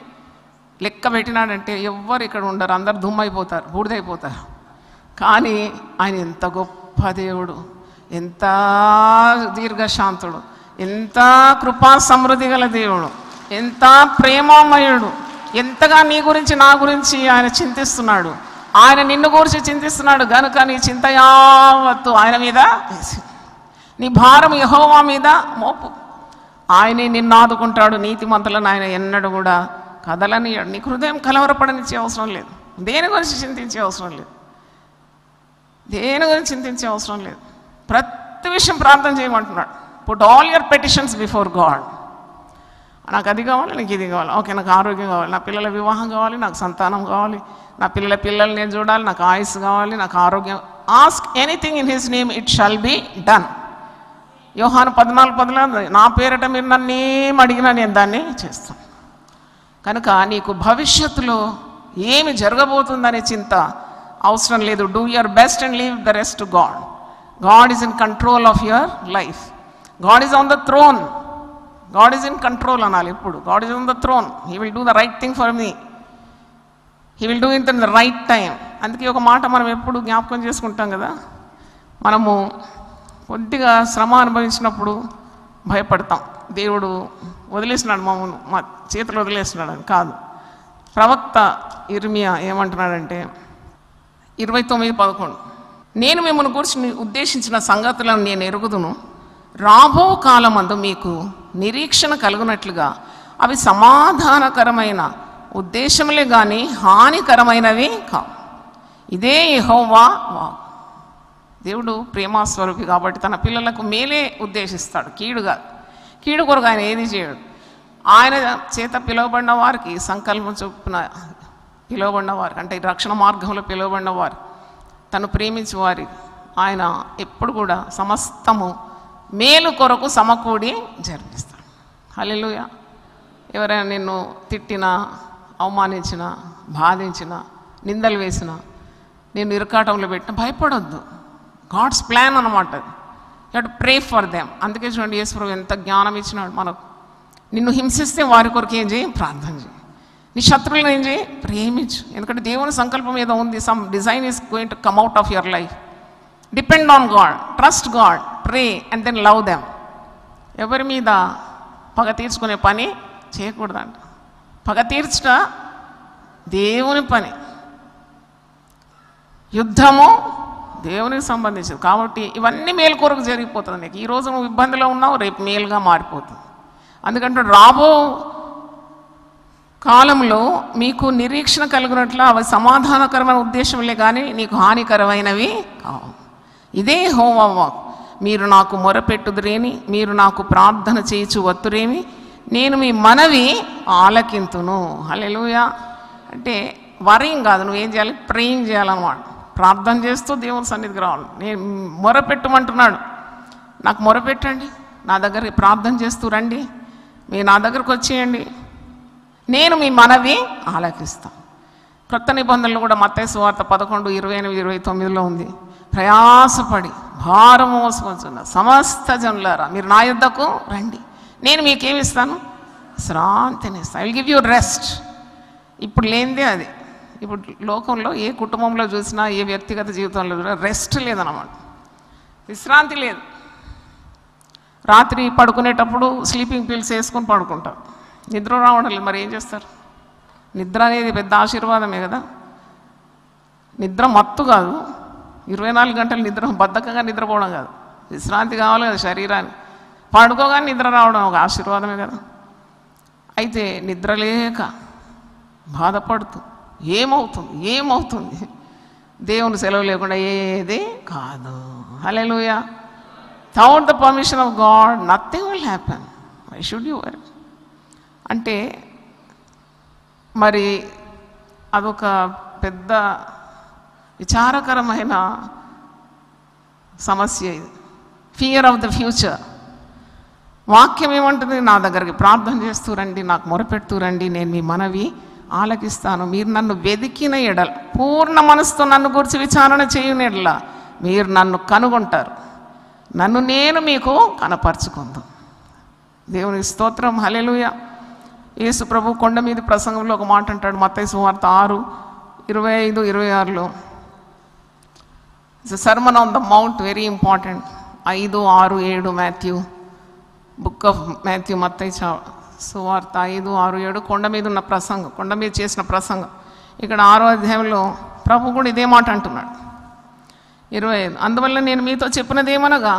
లెక్క పెట్టినాడంటే ఎవ్వరు ఇక్కడ ఉండరు, అందరు దుమ్మైపోతారు, బూడిదైపోతారు. కానీ ఆయన ఎంత గొప్ప దేవుడు, ఎంత దీర్ఘశాంతుడు, ఎంత కృపా సమృద్ధి గల దేవుడు, ఎంత ప్రేమామయుడు. ఎంతగా నీ గురించి నా గురించి ఆయన చింతిస్తున్నాడు. ఆయన నిన్ను గురించి చింతిస్తున్నాడు కనుక నీ చింత యావత్తు ఆయన మీద వేసి, నీ భారం యెహోవా మీద మోపు. ఆయనే నిన్ను ఆదుకుంటాడు. నీతిమంతులను ఆయన ఎన్నడూ కూడా కదలనియడు. నీ హృదయం కలవరపడనిచ్చే అవసరం లేదు. దేని గురించి చింతించే అవసరం లేదు. దేని గురించి చింతించే అవసరం లేదు. ప్రతి విషయం ప్రార్థన చేయమంటున్నాడు. Put all your petitions before God. నాకు అది కావాలి, నాకు ఇది కావాలి, ఓకే, నాకు ఆరోగ్యం కావాలి, నా పిల్లల వివాహం కావాలి, నాకు సంతానం కావాలి, నా పిల్లలు నేను చూడాలి, నాకు ఆయుస్ కావాలి, నాకు ఆరోగ్యం. Ask anything in his name, it shall be done. యోహాను 14:14 నా పేరట మీరు నన్ను ఏం అడిగినా నేను దాన్ని చేస్తాను. కనుక నీకు భవిష్యత్తులో ఏమి జరగబోతుందనే చింత అవసరం లేదు. Do your best and leave the rest to God. God is in control of your life. God is on the throne. God is in control అనాలి ఎప్పుడు. God is on the throne. He will do the right thing for me. He will do it in the right time. అందుకే ఒక మాట మనం ఎప్పుడు జ్ఞాపకం చేసుకుంటాం కదా, మనము కొద్దిగా శ్రమ అనుభవించినప్పుడు భయపడతాం. దేవుడు వదిలేసినాడు, మా చేతులు వదిలేసినాడు అని కాదు. ప్రవక్త ఇర్మియా ఏమంటున్నాడంటే 29:11 నేను మిమ్మల్ని గురించి ఉద్దేశించిన సంగతులను నేను ఎరుగుదును. రాబో కాలమందు మీకు నిరీక్షణ కలుగునట్లుగా అవి సమాధానకరమైన ఉద్దేశములే కానీ హానికరమైనవి కావు. ఇదే యెహోవా వాక్కు. దేవుడు ప్రేమాస్వరూపి కాబట్టి తన పిల్లలకు మేలే ఉద్దేశిస్తాడు, కీడుగా. కీడు కొరకు ఆయన ఏది చేయడు. ఆయన చేత పిలువబడిన వారికి, సంకల్పం చొప్పున పిలువబడిన వారికి, అంటే రక్షణ మార్గంలో పిలువబడిన వారు, తను ప్రేమించే వారి ఆయన ఎప్పుడు కూడా సమస్తము మేలు కొరకు సమకూడి జరిపిస్తాడు. హల్లెలూయా. ఎవరైనా నిన్ను తిట్టినా, అవమానించినా, బాధించినా, నిందలు వేసినా, నేను ఇరకాటంలో పెట్టినా భయపడొద్దు. గాడ్స్ ప్లాన్ అన్నమాట అది. You have to pray for them. అందుకే చూడండి యేసుప్రభువు ఎంత జ్ఞానం ఇచ్చినాడు మనకు. నిన్ను హింసిస్తే వారి కొరకు ఏం చేయి? ప్రార్థన చేయి. నీ శత్రువులను ఏం చేయి? ప్రేమించు. ఎందుకంటే దేవుని సంకల్పం ఏదో ఉంది. Some design is going to come out of your life. Depend on God, trust God, pray and then love them. ఎవరి మీద పగ తీర్చుకునే పని చేయకూడదంట. పగ తీర్చుట దేవుని పని, యుద్ధము దేవునికి సంబంధించింది. కాబట్టి ఇవన్నీ మేలు కొరకు జరిగిపోతుంది. నీకు ఈరోజు నువ్వు ఇబ్బందిలో ఉన్నావు, రేపు మేలుగా మారిపోతుంది. అందుకంటే రాబో కాలంలో మీకు నిరీక్షణ కలిగినట్లు అవి సమాధానకరమైన ఉద్దేశంలే కానీ నీకు హానికరమైనవి కావు. ఇదే యెహోవా వాక్కు. మీరు నాకు మొరపెట్టుదురేమి, మీరు నాకు ప్రార్థన చేయించు వత్తురేమి, నేను మీ మనవి ఆలకింతును. హల్లెలూయా. అంటే వరింగ్ కాదు, నువ్వేం చేయాలి? ప్రేయింగ్ చేయాలన్నమాట. ప్రార్థన చేస్తూ దేవుని సన్నిధికి రావాలి. నేను మొరపెట్టమంటున్నాడు. నాకు మొరపెట్టండి, నా దగ్గరికి ప్రార్థన చేస్తూ రండి, మీరు నా దగ్గరకు వచ్చేయండి, నేను మీ మనవి ఆలకిస్తాను. క్రొత్త నిబంధనలు కూడా మత్తయి సువార్త 11:28-29 ఉంది. ప్రయాసపడి భారం మోసుకొంచున్న సమస్త జనులారా మీరు నా యొద్దకు రండి, నేను మీకేమి ఇస్తాను? శ్రాంతిని ఇస్తాను. I will give you rest. ఇప్పుడు లేనిదే అది. ఇప్పుడు లోకంలో ఏ కుటుంబంలో చూసినా, ఏ వ్యక్తిగత జీవితంలో చూసినా రెస్ట్ లేదన్నమాట, విశ్రాంతి లేదు. రాత్రి పడుకునేటప్పుడు స్లీపింగ్ పిల్స్ వేసుకొని పడుకుంటారు, నిద్ర రావడం లేదు. మరి ఏం చేస్తారు? నిద్ర అనేది పెద్ద ఆశీర్వాదమే కదా. నిద్ర మత్తు కాదు, 24 గంటలు నిద్ర, బద్ధకంగా నిద్రపోవడం కాదు, విశ్రాంతి కావాలి కదా శరీరానికి. పడుకోగానే నిద్ర రావడం ఒక ఆశీర్వాదమే కదా. అయితే నిద్ర లేక బాధపడుతూ ఏమవుతుంది దేవుని సెలవు లేకుండా ఏది కాదు. Hallelujah. Without the permission of God nothing will happen. Why should you worry? అంటే మరి అదొక పెద్ద విచారకరమైన సమస్య ఇది. Fear of the future. వాక్యం ఏమంటుంది? నా దగ్గరికి ప్రార్థన చేస్తూ రండి, నాకు మొరపెడుతూ రండి, నేను మీ మనవి ఆలకిస్తాను. మీరు నన్ను వెదికిన ఎడల, పూర్ణ మనసుతో నన్ను గురించి విచారణ చేయని ఎడల మీరు నన్ను కనుగొంటారు, నన్ను నేను మీకు కనపరుచుకుందాం. దేవునికి స్తోత్రం. హల్లెలూయా. యేసు ప్రభు కొండ మీద ప్రసంగంలో ఒక మాట అంటాడు, మత్తయి సువార్త 6:25-26లో. It's sermon on the mount, very important. 5, 6, 7 Matthew, book of Matthew, Mattayi సువార్త 5, 6, 7 కొండ మీద ఉన్న ప్రసంగం, కొండ మీద చేసిన ప్రసంగం. ఇక్కడ 6వ అధ్యాయంలో ప్రభు కూడా ఇదే మాట అంటున్నాడు. 25, అందువల్ల నేను మీతో చెప్పినది ఏమనగా,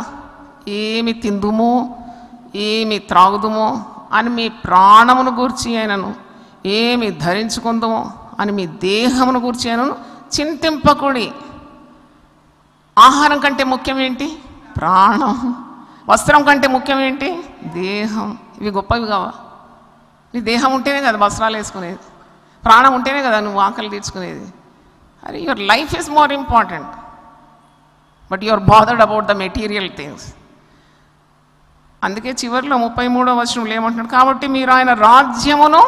ఏమి తిందుమో ఏమి త్రాగుదుమో అని మీ ప్రాణమును గూర్చి అయినను, ఏమి ధరించుకుందుమో అని మీ దేహమును గూర్చి అయినను చింతింపకుడి. ఆహారం కంటే ముఖ్యం ఏంటి? ప్రాణం. వస్త్రం కంటే ముఖ్యం ఏంటి? దేహం. ఇవి గొప్పవి కావా? నీ దేహం ఉంటేనే కదా వస్త్రాలు వేసుకునేది, ప్రాణం ఉంటేనే కదా నువ్వు ఆకలి తీర్చుకునేది. అరే, your life is more important, but you are bothered about the material things. అందుకే చివరిలో 33వ వచనంలో ఏమంటున్నాడు? కాబట్టి మీరు ఆయన రాజ్యమును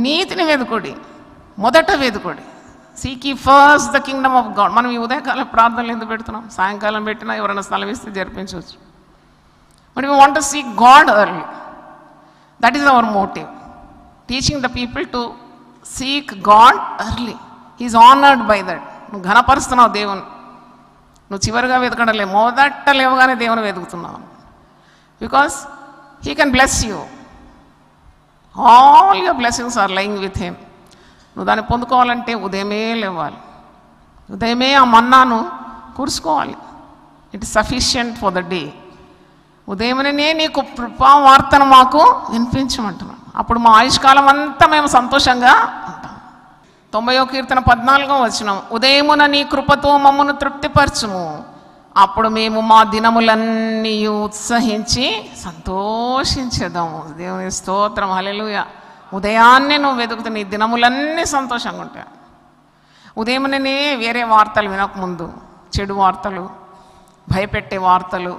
నీతిని వెదుకోడి, మొదట వెదుకోడి. Seek ye first the kingdom of God. మనం ఈ ఉదయకాలం ప్రార్థనలు ఎందుకు పెడుతున్నాం? సాయంకాలం పెట్టినా ఎవరైనా స్థలం ఇస్తే జరిపించవచ్చు. But we want to seek God early. That is our motive. Teaching the people to seek God early. He is honoured by that. నువ్వు ఘనపరుస్తున్నావు దేవుని. నువ్వు చివరిగా వెతకడం లేదు, మొదట లేవగానే దేవుని వెతుకుతున్నావు. Because he can bless you. All your blessings are lying with him. నువ్వు దాన్ని పొందుకోవాలంటే ఉదయమే లేవాలి, ఉదయమే ఆ మన్నాను కూర్చుకోవాలి. It is sufficient for the day. ఉదయమనే నీకు వార్తను మాకు వినిపించమంటున్నాను. అప్పుడు మా ఆయుష్కాలం అంతా మేము సంతోషంగా ఉంటాం. 90వ కీర్తన 14వ వచనం, ఉదయమున నీ కృపతో మమ్మను తృప్తిపరచుము, అప్పుడు మేము మా దినములన్నీ ఉత్సహించి సంతోషించేదాము. దేవుని స్తోత్రం, హల్లెలూయా. ఉదయాన్నే నువ్వు వెతుకుతూ నీ దినములన్నీ సంతోషంగా ఉంటాయి. ఉదయంనే వేరే వార్తలు వినకముందు, చెడు వార్తలు, భయపెట్టే వార్తలు,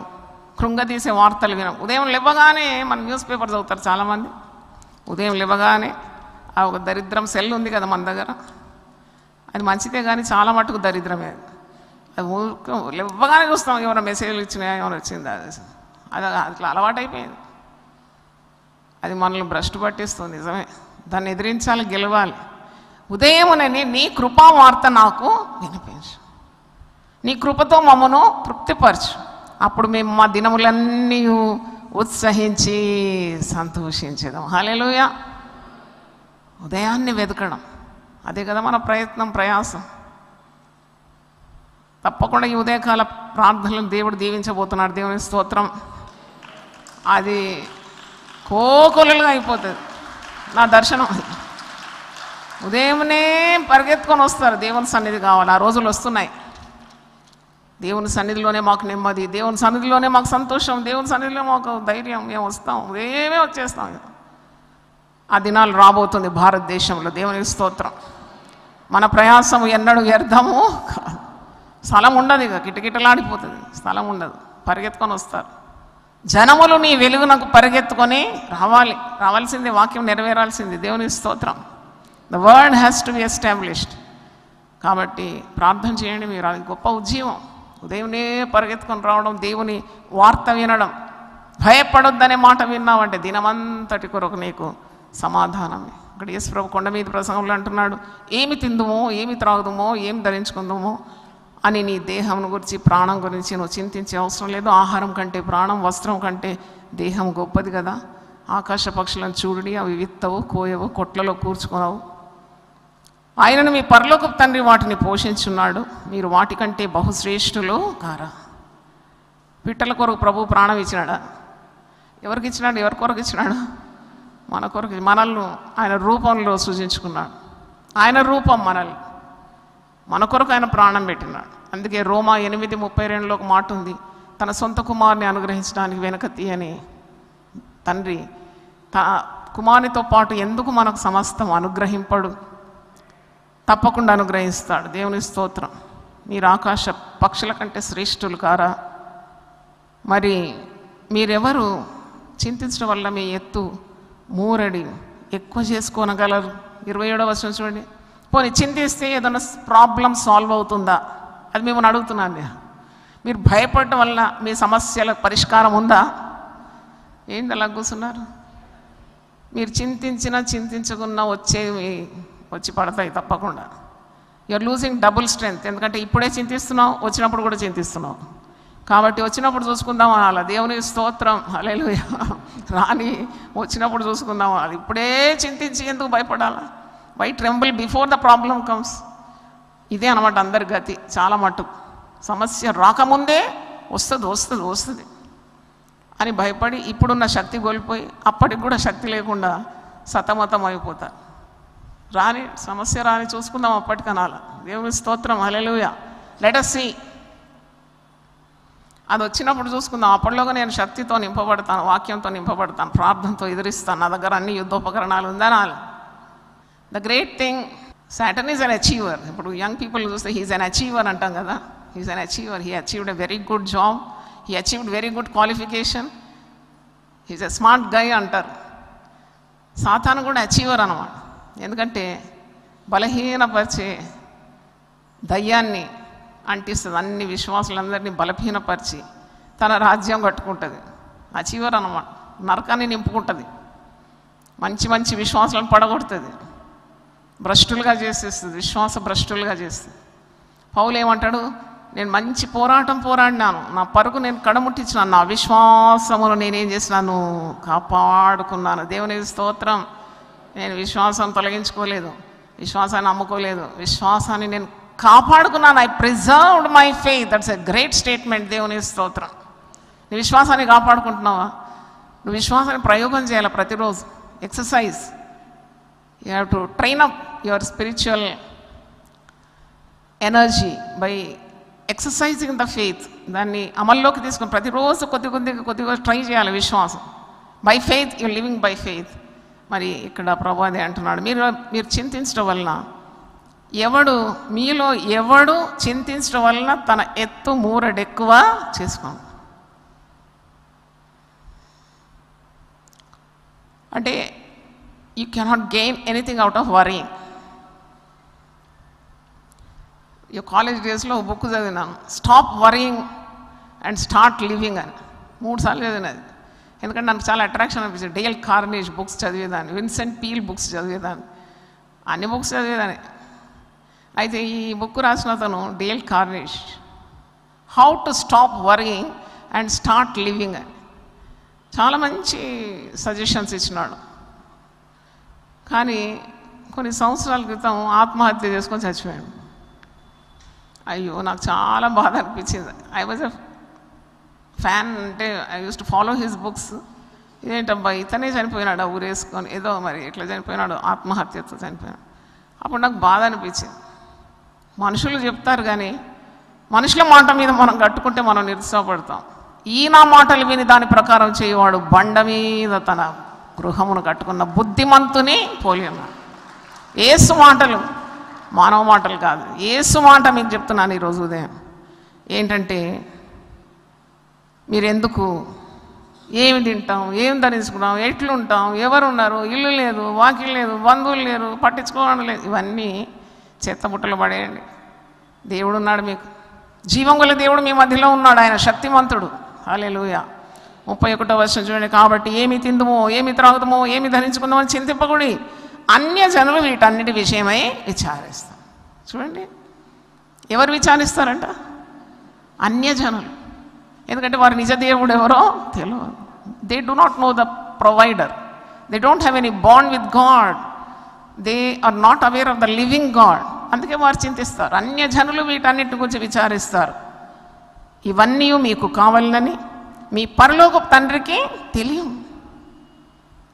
కృంగదీసే వార్తలు ఉదయం లేవగానే మన న్యూస్ పేపర్ చదువుతారు చాలామంది. ఉదయం లేవగానే ఆ ఒక దరిద్రం సెల్ ఉంది కదా మన దగ్గర, అది మంచిదే కానీ చాలా మటుకు దరిద్రమే. అది లేవగానే చూస్తాం ఏమైనా మెసేజ్లు ఇచ్చినాయా, ఏమైనా వచ్చిందా, అది అట్లా అలవాటైపోయింది. అది మనల్ని భ్రష్టు పట్టిస్తుంది. నిజమే, దాన్ని ఎదిరించాలి, గెలవాలి. ఉదయమునని నీ కృపా వార్త నాకు వినిపించు, నీ కృపతో మమ్మను తృప్తిపరచు. అప్పుడు మేము మా దినములన్నీ ఉత్సహించి సంతోషించేదాం. హల్లెలూయా. ఉదయాన్ని వెతకడం, అదే కదా మన ప్రయత్నం, ప్రయాసం. తప్పకుండా ఈ ఉదయకాల ప్రార్థనలను దేవుడు దీవించబోతున్నాడు. దేవుని స్తోత్రం. అది కోకొలుగా అయిపోతుంది నా దర్శనం. ఉదయమునే పరిగెత్తుకొని వస్తారు, దేవుని సన్నిధి కావాలి. ఆ రోజులు వస్తున్నాయి. దేవుని సన్నిధిలోనే మాకు నెమ్మది, దేవుని సన్నిధిలోనే మాకు సంతోషం, దేవుని సన్నిధిలో మాకు ధైర్యం. మేము వస్తాం, ఉదయమే వచ్చేస్తాం. ఆ దినాలు రాబోతుంది భారతదేశంలో. దేవుని స్తోత్రం. మన ప్రయాసం ఎన్నడూ వ్యర్థము కాదు. స్థలం ఉండదు, ఇక కిటకిటలాడిపోతుంది, స్థలం ఉండదు. పరిగెత్తుకొని వస్తారు జనములు. నీ వెలుగునకు పరిగెత్తుకొని రావాల్సింది, వాక్యం నెరవేరాల్సింది. దేవుని స్తోత్రం. The word has to be established. కాబట్టి ప్రార్థన చేయండి మీరు. అది గొప్ప ఉద్యమం. ఉదయమే పరిగెత్తుకొని రావడం, దేవుని వార్త వినడం. భయపడొద్దనే మాట విన్నావంటే దినమంతటి కొరకు నీకు సమాధానమే. ఇక్కడ యేసు ప్రభు కొండ మీద ప్రసంగంలో అంటున్నాడు, ఏమి తిందుమో, ఏమి త్రాగుదుమో, ఏం ధరించుకుందామో అని నీ దేహం గురించి, ప్రాణం గురించి నువ్వు చింతించే అవసరం లేదు. ఆహారం కంటే ప్రాణం, వస్త్రం కంటే దేహం గొప్పది కదా. ఆకాశ పక్షులను చూడండి, అవి విత్తవు, కోయవు, కొట్లలో కూర్చుకునవు. ఆయనను మీ పరలోకపు తండ్రి వాటిని పోషించున్నాడు. మీరు వాటికంటే బహుశ్రేష్ఠులు కారా. పిట్టల కొరకు ప్రభు ప్రాణం ఇచ్చినాడా? ఎవరికి ఇచ్చినాడు? ఎవరి కొరకు ఇచ్చినాడు? మన కొరకు. మనల్ని ఆయన రూపంలో సృజించుకున్నాడు. ఆయన రూపం మనల్ని, మన కొరకు ఆయన ప్రాణం పెట్టినాడు. అందుకే రోమా 8:32 ఒక మాట ఉంది, తన సొంత కుమారుని అనుగ్రహించడానికి వెనక తీయని తండ్రి తన కుమారునితో పాటు ఎందుకు మనకు సమస్తం అనుగ్రహింపడు? తప్పకుండా అనుగ్రహిస్తాడు. దేవుని స్తోత్రం. మీరు ఆకాశ పక్షుల కంటే శ్రేష్ఠులు కారా? మరి మీరెవరు చింతించడం వల్ల మీ ఎత్తు మూరడి ఎక్కువ చేసుకోనగలరు? 27వ వచనం చూడండి. పోనీ చింతిస్తే ఏదైనా ప్రాబ్లం సాల్వ్ అవుతుందా? అది మిమ్మల్ని అడుగుతున్నాను. మీరు భయపడటం వల్ల మీ సమస్యలకు పరిష్కారం ఉందా? ఏంటి అలా కూర్చున్నారు? మీరు చింతించకున్నా వచ్చి పడతాయి తప్పకుండా. You're losing double strength. ఎందుకంటే ఇప్పుడే చింతిస్తున్నావు, వచ్చినప్పుడు కూడా చింతిస్తున్నావు. కాబట్టి వచ్చినప్పుడు చూసుకుందాం అనాలి. దేవుని స్తోత్రం, హల్లెలూయా. రాని వచ్చినప్పుడు చూసుకుందాం అనాలి. ఇప్పుడే చింతించి ఎందుకు భయపడాలా? Why tremble before the problem comes. ఇదే అనమాట అందరి గతి. చాలా మటు సమస్య రాకముందే వస్తుంది అని భయపడి ఇప్పుడున్న శక్తి కోల్పోయి అప్పటికి కూడా శక్తి లేకుండా సతమతం అయిపోతారు. సమస్య రాని చూసుకుందాం అప్పటికనాల. దేవుని స్తోత్రం, హల్లెలూయా. Let us see. అది వచ్చినప్పుడు చూసుకుందాం. అప్పటిలోగా నేను శక్తితో నింపబడతాను, వాక్యంతో నింపబడతాను, ప్రార్థనతో ఎదిరిస్తాను. నా దగ్గర అన్ని యుద్ధోపకరణాలు ఉందనాలి. The great thing, Satan is an achiever. ఇప్పుడు యంగ్ పీపుల్ చూస్తే హీజ్ అన్ అచీవర్ అంటాం కదా. He's an achiever. He achieved a very good job, he achieved very good qualification, he's a smart guy అంటారు. సాతాను కూడా అచీవర్ అన్నమాట. ఎందుకంటే బలహీనపరిచే దయ్యాన్ని అంటిస్తుంది. అన్ని విశ్వాసులందరినీ బలహీనపరిచి తన రాజ్యం కట్టుకుంటుంది. అచీవర్ అన్నమాట. నరకాన్ని నింపుకుంటుంది. మంచి విశ్వాసాలను పడగొడుతుంది. భ్రష్టులుగా చేసేస్తుంది. విశ్వాస భ్రష్టులుగా చేస్తుంది. పౌలు ఏమంటాడు? నేను మంచి పోరాటం పోరాడినాను, నా పరుగు నేను కడముట్టించినాను, నా విశ్వాసమును నేనేం చేసినాను? కాపాడుకున్నాను. దేవుని స్తోత్రం. నేను విశ్వాసం తొలగించుకోలేదు, విశ్వాసాన్ని నమ్ముకోలేదు, విశ్వాసాన్ని నేను కాపాడుకున్నాను. I preserved my faith. That's a great statement. దేవుని స్తోత్రం. నీ విశ్వాసాన్ని కాపాడుకుంటున్నావా? నువ్వు విశ్వాసాన్ని ప్రయోగం చేయాలి ప్రతిరోజు. Exercise. You have to train up your spiritual energy by exercising the faith, దాన్ని అమల్లోకి తీసుకుని ప్రతిరోజు కొద్దిగా ట్రై చేయాలి విశ్వాసం. By faith you living by faith. మరి ఇక్కడ ప్రభు అదే అంటున్నాడు, మీరు చింతించడం వలన మీలో ఎవడు చింతించడం వలన తన ఎత్తు మూరడెక్కువ చేసుకోండి. అంటే you cannot gain anything out of worrying. ఈ కాలేజ్ డేస్లో బుక్ చదివినాను, stop worrying and start living అని 3 సార్లు చదివినది. ఎందుకంటే నాకు చాలా అట్రాక్షన్ అనిపించింది. డేల్ కార్నేజ్ బుక్స్ చదివేదాన్ని, విన్సెంట్ పీల్ బుక్స్ చదివేదాన్ని, అన్ని బుక్స్ చదివేదాన్ని. అయితే ఈ బుక్ రాసిన అతను Dale Carnegie, how to stop worrying and start living అని చాలా మంచి సజెషన్స్ ఇచ్చినాడు. కానీ కొన్ని సంవత్సరాల క్రితం ఆత్మహత్య చేసుకొని చచ్చిపోయాడు. అయ్యో నాకు చాలా బాధ అనిపించింది. ఐ వాజ్ ఎ ఫ్యాన్, అంటే I use to follow his books. ఇదేంటబ్బా ఇతనే చనిపోయినాడు ఊరేసుకొని, ఏదో మరి ఇట్లా చనిపోయినాడు, ఆత్మహత్యతో చనిపోయినాడు. అప్పుడు నాకు బాధ అనిపించింది. మనుషులు చెప్తారు కానీ మనుషుల మాట మీద మనం కట్టుకుంటే మనం నిరుత్సాహపడతాం. ఈయన మాటలు విని దాని ప్రకారం చేయవాడు బండ మీద తన గృహమును కట్టుకున్న బుద్ధిమంతుని పోలి ఉన్నాడు. యేసు మాటలు మానవ మాటలు కాదు, యేసు మాట మీకు చెప్తున్నాను ఈరోజు ఉదయం. ఏంటంటే మీరెందుకు, ఏమి తింటాం, ఏం ధరించుకున్నాం, ఎట్లుంటాం, ఎవరున్నారు, ఇల్లు లేదు, వాకిలు లేదు, బంధువులు లేరు, పట్టించుకోవడం లేదు, ఇవన్నీ చెత్తబుట్టలు పడేయండి. దేవుడు ఉన్నాడు, మీకు జీవం గల దేవుడు మీ మధ్యలో ఉన్నాడు. ఆయన శక్తిమంతుడు. హల్లెలూయా. 31వ వచనం చూడండి. కాబట్టి ఏమి తిందుమో, ఏమి త్రాగుతామో, ఏమి ధరించుకుందామో అని చింతింపకూడి అన్య జనులు వీటన్నిటి విషయమై విచారిస్తాం. చూడండి, ఎవరు విచారిస్తారంట? అన్యజనులు. ఎందుకంటే వారి నిజ దేవుడు ఎవరో తెలియదు. They do not know the provider, they don't have any bond with God, they are not aware of the living God. అందుకే వారు చింతిస్తారు. అన్యజనులు వీటన్నిటి గురించి విచారిస్తారు. ఇవన్నీ మీకు కావాలని మీ పరలోకపు తండ్రికి తెలియదు.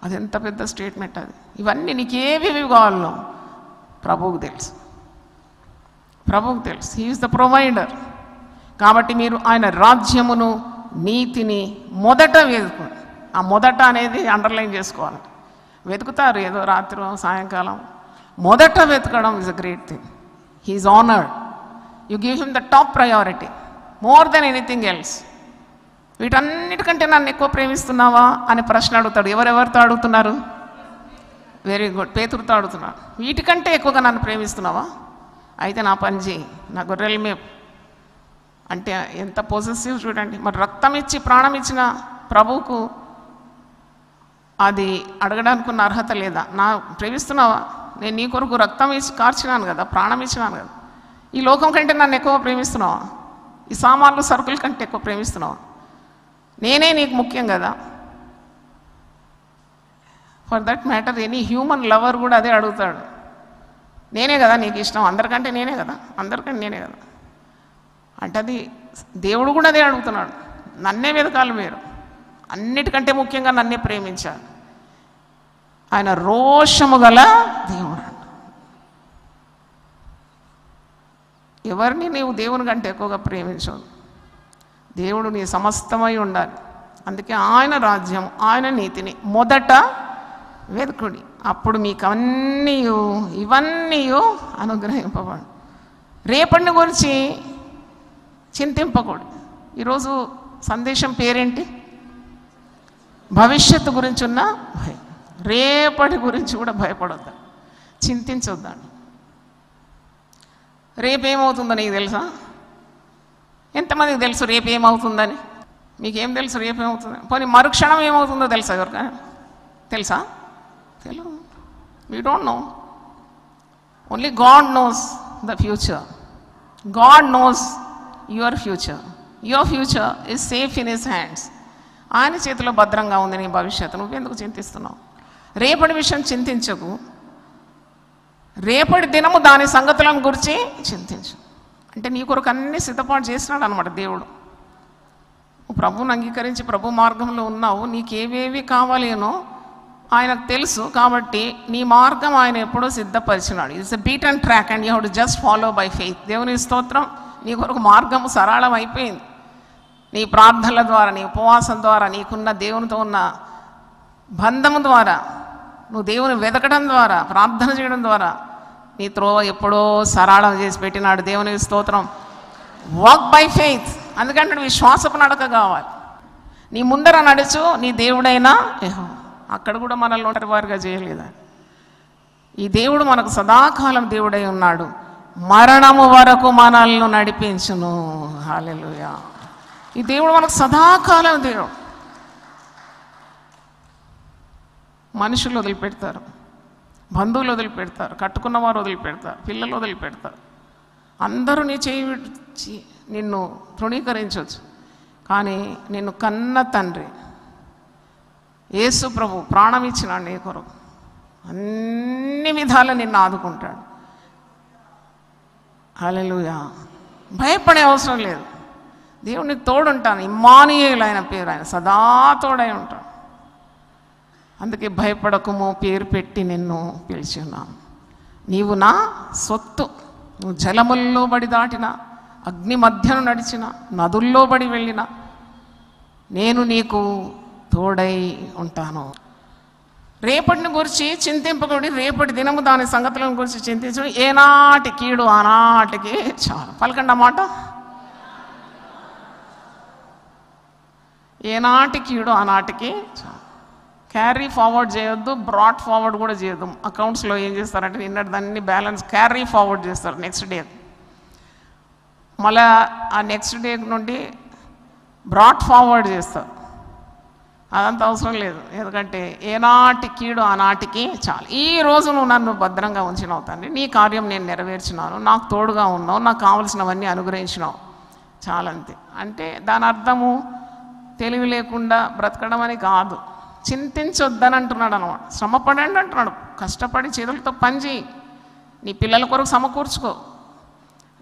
అది ఎంత పెద్ద స్టేట్మెంట్ అది. ఇవన్నీ నీకేవేవి కావాలో ప్రభువుకు తెలుసు, ప్రభువుకు తెలుసు. He is the provider. కాబట్టి మీరు ఆయన రాజ్యమును నీతిని మొదట వెతుకుని, ఆ మొదట అనేది అండర్లైన్ చేసుకోవాలి. వెతుకుతారు ఏదో రాత్రి సాయంకాలం, మొదట వెతకడం is a great thing. He is honoured. You give him the top priority more than anything else. వీటన్నిటికంటే నన్ను ఎక్కువ ప్రేమిస్తున్నావా అని ప్రశ్న అడుగుతాడు. ఎవరెవరితో అడుగుతున్నారు? వెరీ గుడ్, పేతురుతో అడుగుతున్నాడు. వీటికంటే ఎక్కువగా నన్ను ప్రేమిస్తున్నావా? అయితే నా పని చేయి, నా గొర్రెల మేపు. అంటే ఎంత పొజెసివ్ చూడండి. మరి రక్తం ఇచ్చి ప్రాణం ఇచ్చిన ప్రభువుకు అది అడగడానికి ఉన్న అర్హత లేదా? నా ప్రేమిస్తున్నావా? నేను నీ కొరకు రక్తం ఇచ్చి కార్చినాను కదా, ప్రాణం ఇచ్చినాను కదా. ఈ లోకం కంటే నన్ను ఎక్కువ ప్రేమిస్తున్నావా? ఈ సామాన్లు సరుకుల కంటే ఎక్కువ ప్రేమిస్తున్నావా? నేనే నీకు ముఖ్యం కదా. For that matter any human lover కూడా అదే అడుగుతాడు. నేనే కదా నీకు ఇష్టం, అందరికంటే నేనే కదా, అందరికంటే నేనే కదా. అంటే అది దేవుడు కూడా అదే అడుగుతున్నాడు. నన్నే వెతకాలి మీరు, అన్నిటికంటే ముఖ్యంగా నన్నే ప్రేమించాలి. ఆయన రోషము గల దేవుడు. ఎవరిని నీవు దేవుని కంటే ఎక్కువగా ప్రేమించవు. దేవుడు నీ సమస్తమై ఉండాలి. అందుకే ఆయన రాజ్యం, ఆయన నీతిని మొదట వెతుకుడి, అప్పుడు మీకు ఇవన్నీ అనుగ్రహింపబడు. రేపటిని గురించి చింతింపకూడదు. ఈరోజు సందేశం పేరేంటి? భవిష్యత్తు గురించి ఉన్న భయం. రేపటి గురించి కూడా భయపడొద్దు, చింతించొద్దండి. రేపేమవుతుందో నీకు తెలుసా? ఎంతమందికి తెలుసు రేపు ఏమవుతుందని? మీకేం తెలుసు రేపేమవుతుందని? పోనీ మరుక్షణం ఏమవుతుందో తెలుసా? ఎవరికైనా తెలుసా? తెలియదు. We don't know. Only God knows the future. God knows your future. Your future is safe in his hands. ఆయన చేతిలో భద్రంగా ఉంది నీ భవిష్యత్తు. నువ్వెందుకు చింతిస్తున్నావు? రేపటి విషయం చింతించకు. రేపటి దినము దాని సంగతులను గురించి చింతించు. అంటే నీ కొరకు అన్నీ సిద్ధపాటు చేసినాడు అనమాట దేవుడు. నువ్వు ప్రభువుని అంగీకరించి ప్రభు మార్గంలో ఉన్నావు. నీకేవేవి కావాలేనో ఆయనకు తెలుసు. కాబట్టి నీ మార్గం ఆయన ఎప్పుడో సిద్ధపరిచినాడు. It's a beat and track and you have to just follow by faith. దేవుని స్తోత్రం. నీ కొరకు మార్గము సరళం అయిపోయింది. నీ ప్రార్థనల ద్వారా, నీ ఉపవాసం ద్వారా, నీకున్న దేవునితో ఉన్న బంధము ద్వారా, నువ్వు దేవుని వెతకడం ద్వారా, ప్రార్థన చేయడం ద్వారా నీ త్రోవ ఎప్పుడో సరళం చేసి పెట్టినాడు. దేవునికి స్తోత్రం. Walk by faith. అందుకంటే విశ్వాసపు నడక కావాలి. నీ ముందర నడుచు నీ దేవుడైనా అక్కడ కూడా మనల్ని ఒంటరి వారిగా చేయలేదా? ఈ దేవుడు మనకు సదాకాలం దేవుడై ఉన్నాడు. మరణము వరకు మనల్ని నడిపించును. హల్లెలూయా. ఈ దేవుడు మనకు సదాకాలం దేవుడు. మనుషులు వదిలిపెడతారు, బంధువులు వదిలిపెడతారు, కట్టుకున్న వారు వదిలిపెడతారు, పిల్లలు వదిలిపెడతారు. అందరూ నీ చేయి విడిచి నిన్ను తృణీకరించవచ్చు. కానీ నిన్ను కన్న తండ్రి యేసు ప్రభు ప్రాణం ఇచ్చినాడు నీ కొరకు. అన్ని విధాలు నిన్ను ఆదుకుంటాడు. హల్లెలూయా. భయపడే అవసరం లేదు. దేవునికి తోడుంటాను. ఇమ్మానుయేలు ఆయన పేరు. ఆయన సదా తోడై ఉంటాడు. అందుకే భయపడకుము, పేరు పెట్టి నిన్ను పిలిచి ఉన్నాను. నీవు నా సొత్తు. నువ్వు జలముల్లో బడి దాటిన, అగ్ని మధ్యను నడిచిన, నదుల్లో బడి వెళ్ళిన నేను నీకు తోడై ఉంటాను. రేపటిని గురించి చింతింపకూడి, రేపటి దినము దాని సంగతులను గురించి చింతించడం. ఏనాటి కీడు ఆనాటికి చాలు. పలకండి అన్నమాట. ఏనాటి కీడు ఆనాటికి చాలు. క్యారీ ఫార్వర్డ్ చేయొద్దు, బ్రాట్ ఫార్వర్డ్ కూడా చేయొద్దు. అకౌంట్స్లో ఏం చేస్తారంటే నిన్నటి దాన్ని బ్యాలెన్స్ క్యారీ ఫార్వర్డ్ చేస్తారు నెక్స్ట్ డే. మళ్ళా ఆ నెక్స్ట్ డే నుండి బ్రాట్ ఫార్వర్డ్ చేస్తారు. అదంత అవసరం లేదు. ఎందుకంటే ఏనాటి కీడు ఆనాటికి చాలు. ఈ రోజు నువ్వు నన్ను భద్రంగా ఉంచినావు తండ్రి, నీ కార్యం నేను నెరవేర్చినాను, నాకు తోడుగా ఉన్నావు, నాకు కావలసినవన్నీ అనుగ్రహించినావు, చాలంతే. అంటే దాని అర్థము తెలివి లేకుండా బ్రతకడం అని కాదు. చింతించొద్దని అంటున్నాడు అనమాట. శ్రమపడండి అంటున్నాడు. కష్టపడి చేతులతో పనిచేయి. నీ పిల్లల కొరకు సమకూర్చుకో.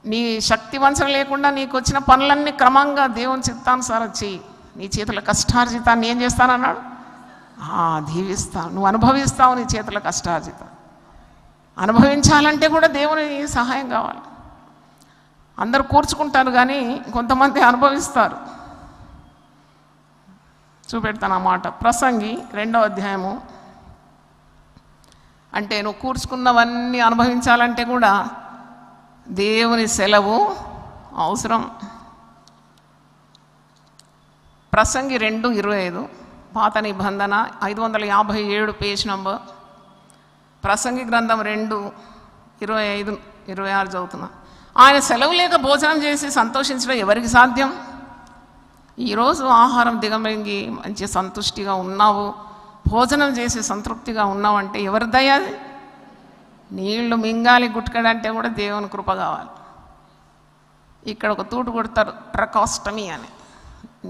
నీ శక్తి వంచన లేకుండా నీకు వచ్చిన పనులన్నీ క్రమంగా దేవుని చిత్తానుసారం చెయ్యి. నీ చేతుల కష్టార్జితాన్ని ఏం చేస్తానన్నాడు? దీవిస్తాను. నువ్వు అనుభవిస్తావు నీ చేతుల కష్టార్జితం. అనుభవించాలంటే కూడా దేవుని సహాయం కావాలి. అందరూ కూర్చుకుంటారు కానీ కొంతమంది అనుభవిస్తారు. చూపెడతాను అన్నమాట. ప్రసంగి 2వ అధ్యాయము. అంటే నువ్వు కూర్చుకున్నవన్నీ అనుభవించాలంటే కూడా దేవుని సెలవు అవసరం. ప్రసంగి 2:25 పాత నిబంధన 557 పేజ్ నంబర్. ప్రసంగి గ్రంథం 2:25-26 చదువుతున్నా. ఆయన సెలవు లేక భోజనం చేసి సంతోషించడం ఎవరికి సాధ్యం? ఈరోజు ఆహారం దిగమింగి మంచి సంతుష్టిగా ఉన్నావు, భోజనం చేసి సంతృప్తిగా ఉన్నావు అంటే ఎవరి దయ? నీళ్లు మింగాలి గుట్టుకడంటే కూడా దేవుని కృప కావాలి. ఇక్కడ ఒక తూటు కొడతారు, ట్రకాస్టమీ అని.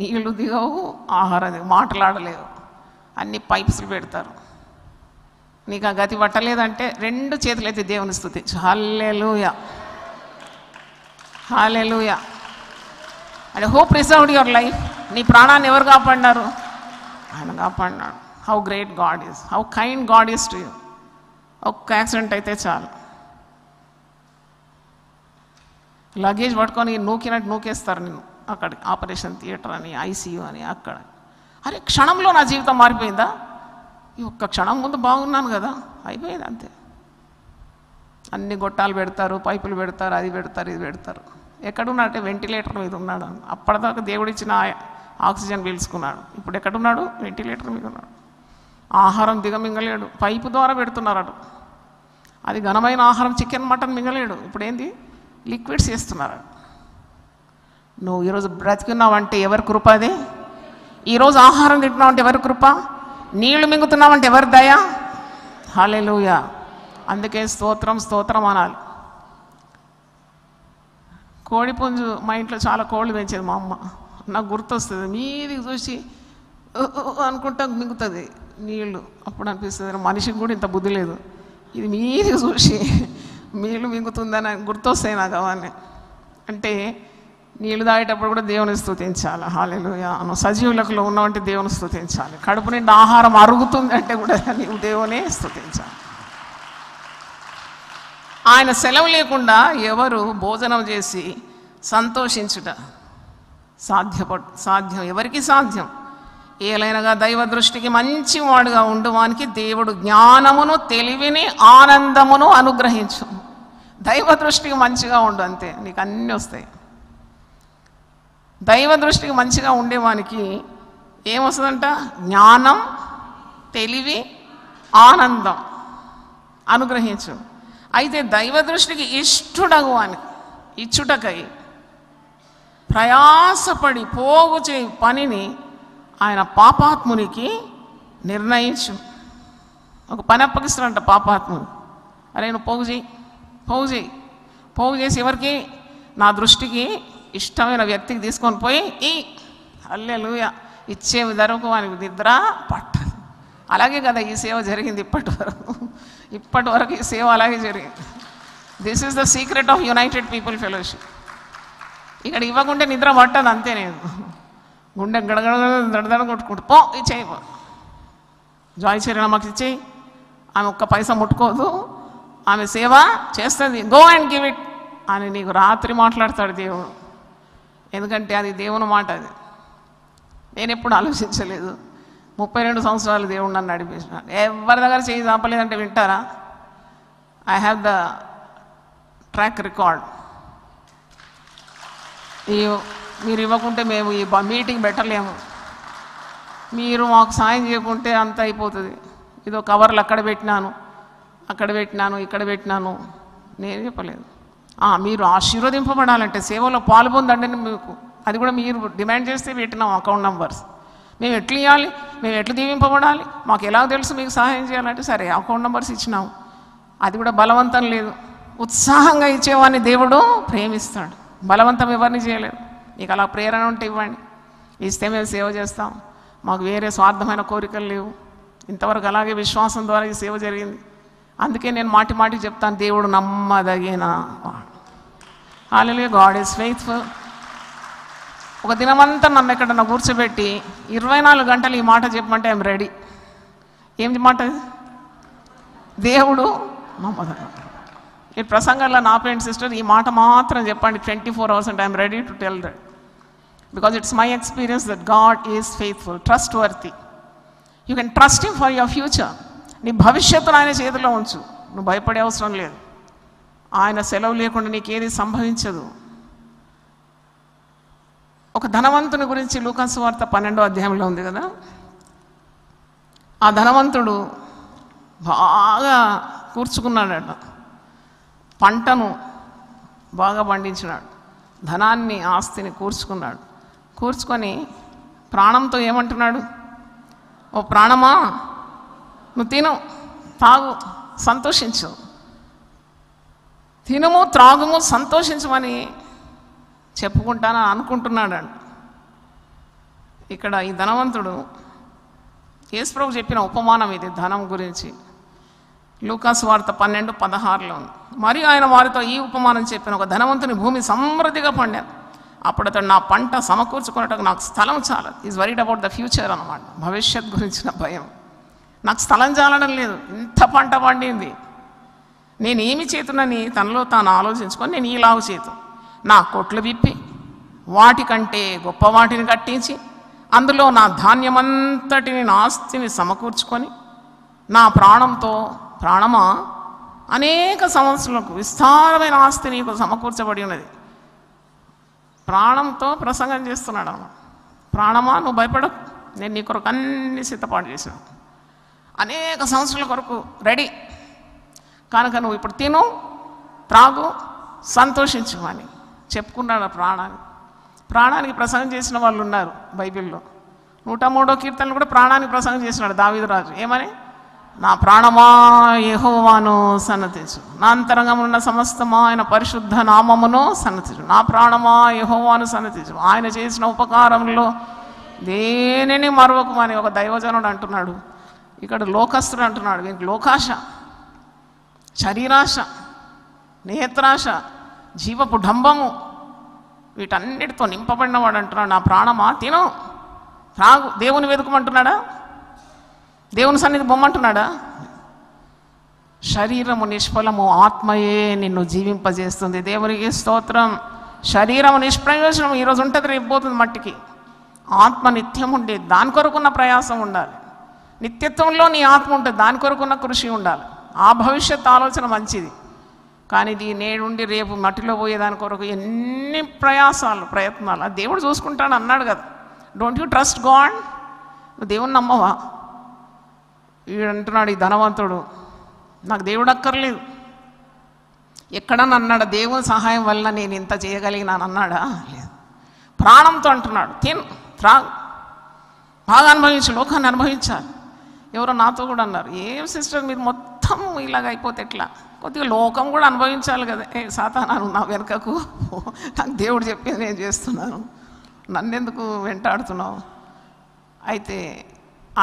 నీళ్లు దిగవు, ఆహారం మాట్లాడలేవు, అన్ని పైప్స్లు పెడతారు. నీకు ఆ గతి పట్టలేదంటే 2 చేతులైతే దేవుని స్తుతించు. హల్లెలూయా, హల్లెలూయా. అంటే హూ ప్రిజర్వ్డ్ యువర్ లైఫ్? నీ ప్రాణాన్ని ఎవరు కాపాడినారు? ఆయన కాపాడినాడు. How great God is, how kind God is to you. ఒక్క యాక్సిడెంట్ అయితే చాలు, లగేజ్ పట్టుకొని నూకినట్టు నూకేస్తారు నేను. అక్కడ ఆపరేషన్ థియేటర్ అని, ఐసీయూ అని. అక్కడ అరే క్షణంలో నా జీవితం మారిపోయిందా? ఈ ఒక్క క్షణం ముందు బాగున్నాను కదా, అయిపోయింది అంతే. అన్ని గొట్టాలు పెడతారు, పైపులు పెడతారు, అది పెడతారు, ఇది పెడతారు. ఎక్కడున్నాడంటే వెంటిలేటర్ మీద ఉన్నాడు. అప్పటిదాకా దేవుడిచ్చిన ఆక్సిజన్ పీల్చుకున్నాడు. ఇప్పుడు ఎక్కడున్నాడు? వెంటిలేటర్ మీద ఉన్నాడు. ఆహారం దిగమింగలేడు, పైపు ద్వారా పెడుతున్నారు. అది ఘనమైన ఆహారం, చికెన్ మటన్ మింగలేడు. ఇప్పుడు ఏంది? లిక్విడ్స్ చేస్తున్నారు. నువ్వు ఈరోజు బ్రతికున్నావంటే ఎవరి కృప అది? ఈరోజు ఆహారం తింటున్నావంటే ఎవరి కృప? నీళ్లు మింగుతున్నావంటే ఎవరి దయ? హల్లెలూయా. అందుకే స్తోత్రం స్తోత్రం అనాలి. కోడిపుంజు, మా ఇంట్లో చాలా కోళ్ళు పెంచేది మా అమ్మ. నాకు గుర్తొస్తుంది, మీది చూసి అనుకుంటా మింగుతుంది నీళ్ళు. అప్పుడు అనిపిస్తుంది మనిషికి కూడా ఇంత బుద్ధి లేదు, ఇది మీది చూసి నీళ్ళు మింగుతుందని గుర్తొస్తాయి నాకు అవన్నీ. అంటే నీళ్ళు తాగేటప్పుడు కూడా దేవుని స్తుతించాలి. హల్లెలూయా. సజీవులకు ఉన్నామంటే దేవుని స్తుతించాలి. కడుపు నిండా ఆహారం అరుగుతుంది అంటే కూడా నీవు దేవునే స్తుతించాలి. ఆయన సెలవు లేకుండా ఎవరు భోజనం చేసి సంతోషించుట సాధ్యం ఎవరికి సాధ్యం? ఏలైనగా దైవ దృష్టికి మంచి వాడుగా ఉండువానికి దేవుడు జ్ఞానమును, తెలివిని, ఆనందమును అనుగ్రహించు. దైవ దృష్టికి మంచిగా ఉండు, అంతే, నీకు అన్నీ వస్తాయి. దైవ దృష్టికి మంచిగా ఉండేవానికి ఏమొస్తుందంట? జ్ఞానం, తెలివి, ఆనందం అనుగ్రహించు. అయితే దైవ దృష్టికి ఇష్టుడగు అని ఇచ్చుటకై ప్రయాసపడి పోగు చేయి పనిని ఆయన పాపాత్మునికి నిర్ణయించు. ఒక పని అప్పగిస్తాడంట పాపాత్ముని. అరే నువ్వు పోగు చేసి ఎవరికి? నా దృష్టికి ఇష్టమైన వ్యక్తికి తీసుకొని పోయి హల్లెలూయా ఇచ్చే వరకు వానికి నిద్ర పట్టదు. అలాగే కదా ఈ సేవ జరిగింది ఇప్పటి వరకు ఈ సేవ అలాగే జరిగింది. This is the secret of United people fellowship. ఇక్కడ ఇవ్వకుంటే నిద్ర పట్టదు, అంతే. నేను గుండె దడదడ కొట్టుకుంటూ పో ఇచ్చేయి, జాయ్ చరణమ్మకి ఇచ్చేయి. ఆమె ఒక్క పైసా ముట్టుకోదు, ఆమె సేవ చేస్తుంది. గో అండ్ గివ్ ఇట్ అని నీకు రాత్రి మాట్లాడతాడు దేవుడు. ఎందుకంటే అది దేవుని మాట. అది నేను ఎప్పుడు ఆలోచించలేదు. 32 సంవత్సరాలు దేవుడు నన్ను నడిపించినాడు. ఎవరి దగ్గర చేయి చాపలేదంటే వింటారా? I have the track record. మీరు ఇవ్వకుంటే మేము ఈ మీటింగ్ పెట్టలేము, మీరు మాకు సాయం చేయకుంటే అంత అయిపోతుంది. ఇదో కవర్లు అక్కడ పెట్టినాను, ఇక్కడ పెట్టినాను, నేను చెప్పలేదు. మీరు ఆశీర్వదింపబడాలంటే సేవలో పాల్పొందండి మీకు, అది కూడా మీరు డిమాండ్ చేస్తే పెట్టినాం అకౌంట్ నంబర్స్. మేము ఎట్లా ఇవ్వాలి, మేము ఎట్లా దీవింపబడాలి, మాకు ఎలా తెలుసు మీకు సహాయం చేయాలంటే సరే అకౌంట్ నంబర్స్ ఇచ్చినాము. అది కూడా బలవంతం లేదు, ఉత్సాహంగా ఇచ్చేవాడిని దేవుడు ప్రేమిస్తాడు. బలవంతం ఎవరిని చేయలేదు. మీకు అలా ప్రేరణ ఉంటే ఇవ్వండి, ఇస్తే మేము సేవ చేస్తాం. మాకు వేరే స్వార్థమైన కోరికలు లేవు. ఇంతవరకు అలాగే విశ్వాసం ద్వారా ఈ సేవ జరిగింది. అందుకే నేను మాటి చెప్తాను, దేవుడు నమ్మదగిన వాడు. హల్లెలూయా, గాడ్ ఈజ్ ఫెయిత్ఫుల్. ఒక దినమంతా నన్ను ఎక్కడన్నా కూర్చోబెట్టి 24 గంటలు ఈ మాట చెప్పమంటే ఐఎమ్ రెడీ. ఏం మాట? దేవుడు నమ్మదగిన. ఈ ప్రసంగంలో నా ఫ్రెండ్ సిస్టర్ ఈ మాట మాత్రం చెప్పండి 24 hours and I'm ready to tell that, because it's my experience that God is faithful, trust worthy. You can trust him for your future. నీ భవిష్యత్తును ఆయన చేతిలో ఉంచు, నువ్వు భయపడే అవసరం లేదు. ఆయన సెలవు లేకుండా నీకేది సంభవించదు. ఒక ధనవంతుని గురించి లూకాసు వార్త 12వ అధ్యాయంలో ఉంది కదా. ఆ ధనవంతుడు బాగా కూర్చుకున్నాడట, పంటను బాగా పండించినాడు, ధనాన్ని ఆస్తిని కూర్చుకొని ప్రాణంతో ఏమంటున్నాడు? ఓ ప్రాణమా, నువ్వు తిను, తాగు, సంతోషించు, తినుము, త్రాగుము, సంతోషించమని చెప్పుకుంటానని అనుకుంటున్నాడు. ఇక్కడ ఈ ధనవంతుడు, యేసుప్రభు చెప్పిన ఉపమానం ఇది ధనం గురించి. లూకాసు వార్త 12:16లో ఉంది. మరియు ఆయన వారితో ఈ ఉపమానం చెప్పిన, ఒక ధనవంతుని భూమి సమృద్ధిగా పండాను. అప్పుడు అతడు నా పంట సమకూర్చుకున్నట్టు నాకు స్థలం చాలదు. Is worried about the future అన్నమాట, భవిష్యత్ గురించిన భయం. నాకు స్థలం చాలడం లేదు, ఇంత పంట పండింది, నేను ఏమి చేతునని తనలో తాను ఆలోచించుకొని నేను ఈలాగు చేతు నా కొట్లు విప్పి వాటికంటే గొప్ప వాటిని కట్టించి అందులో నా ధాన్యమంతటిని, నా ఆస్తిని సమకూర్చుకొని నా ప్రాణంతో, ప్రాణమా, అనేక సంవత్సరాలకు విస్తారమైన ఆస్తి నీకు సమకూర్చబడి ఉన్నది. ప్రాణంతో ప్రసంగం చేస్తున్నాడు అన్నమాట. ప్రాణమా, నువ్వు భయపడకు, నేను నీ కొరకు అన్ని సిద్ధపాటు చేశాను, అనేక సంవత్సరాల కొరకు రెడీ కనుక నువ్వు ఇప్పుడు తిను, త్రాగు, సంతోషించు అని చెప్పుకున్నాడు. ప్రాణానికి ప్రసంగం చేసిన వాళ్ళు ఉన్నారు బైబిల్లో. 103వ కీర్తనలు కూడా ప్రాణానికి ప్రసంగం చేసినాడు దావీదు రాజు. ఏమని? నా ప్రాణమా యెహోవాను సన్నతించు, నా అంతరంగంలో ఉన్న సమస్తమా ఆయన పరిశుద్ధ నామమును సన్నతించు. నా ప్రాణమా యెహోవాను సన్నతించు, ఆయన చేసిన ఉపకారంలో దేనిని మరవకమని ఒక దైవజనుడు అంటున్నాడు. ఇక్కడ లోకస్తుడు అంటున్నాడు. వీనికి లోకాశ, శరీరాశ, నేత్రాశ, జీవపు డంబము, వీటన్నిటితో నింపబడినవాడు అంటున్నాడు. నా ప్రాణమా తిను, త్రాగు, దేవుని వెతుకమంటున్నాడా? దేవుని సన్నిధి బొమ్మంటున్నాడా? శరీరము నిష్ఫలము, ఆత్మయే నిన్ను జీవింపజేస్తుంది. దేవునికి స్తోత్రం. శరీరం నిష్ప్రయోజనం, ఈరోజు ఉంటుంది రేపు పోతుంది మట్టికి. ఆత్మ నిత్యం ఉండే, దాని కొరకున్న ప్రయాసం ఉండాలి. నిత్యత్వంలో నీ ఆత్మ ఉంటుంది, దాని కొరకున్న కృషి ఉండాలి. ఆ భవిష్యత్ ఆలోచన మంచిది. కానీ ఇది నేడుండి రేపు మట్టిలో పోయేదాని కొరకు ఎన్ని ప్రయత్నాలు, అది దేవుడు చూసుకుంటాడు అన్నాడు కదా. Don't you trust God? నువ్వు దేవుని నమ్మవా? వీడు అంటున్నాడు, ఈ ధనవంతుడు, నాకు దేవుడు అక్కర్లేదు. ఎక్కడన్నా అన్నాడా దేవుని సహాయం వల్ల నేను ఇంత చేయగలిగినాను అన్నాడా? లేదు. ప్రాణంతో అంటున్నాడు, తిన్, త్రాగు, బాగా అనుభవించు, లోకాన్ని అనుభవించాలి. ఎవరో నాతో కూడా అన్నారు, ఏం సిస్టర్ మీరు మొత్తం ఇలాగ అయిపోతే ఎట్లా, కొద్దిగా లోకం కూడా అనుభవించాలి కదా. సాతాను నా వెనుకకు, నాకు దేవుడు చెప్పింది నేను చేస్తున్నాను, నన్నెందుకు వెంటాడుతున్నావు? అయితే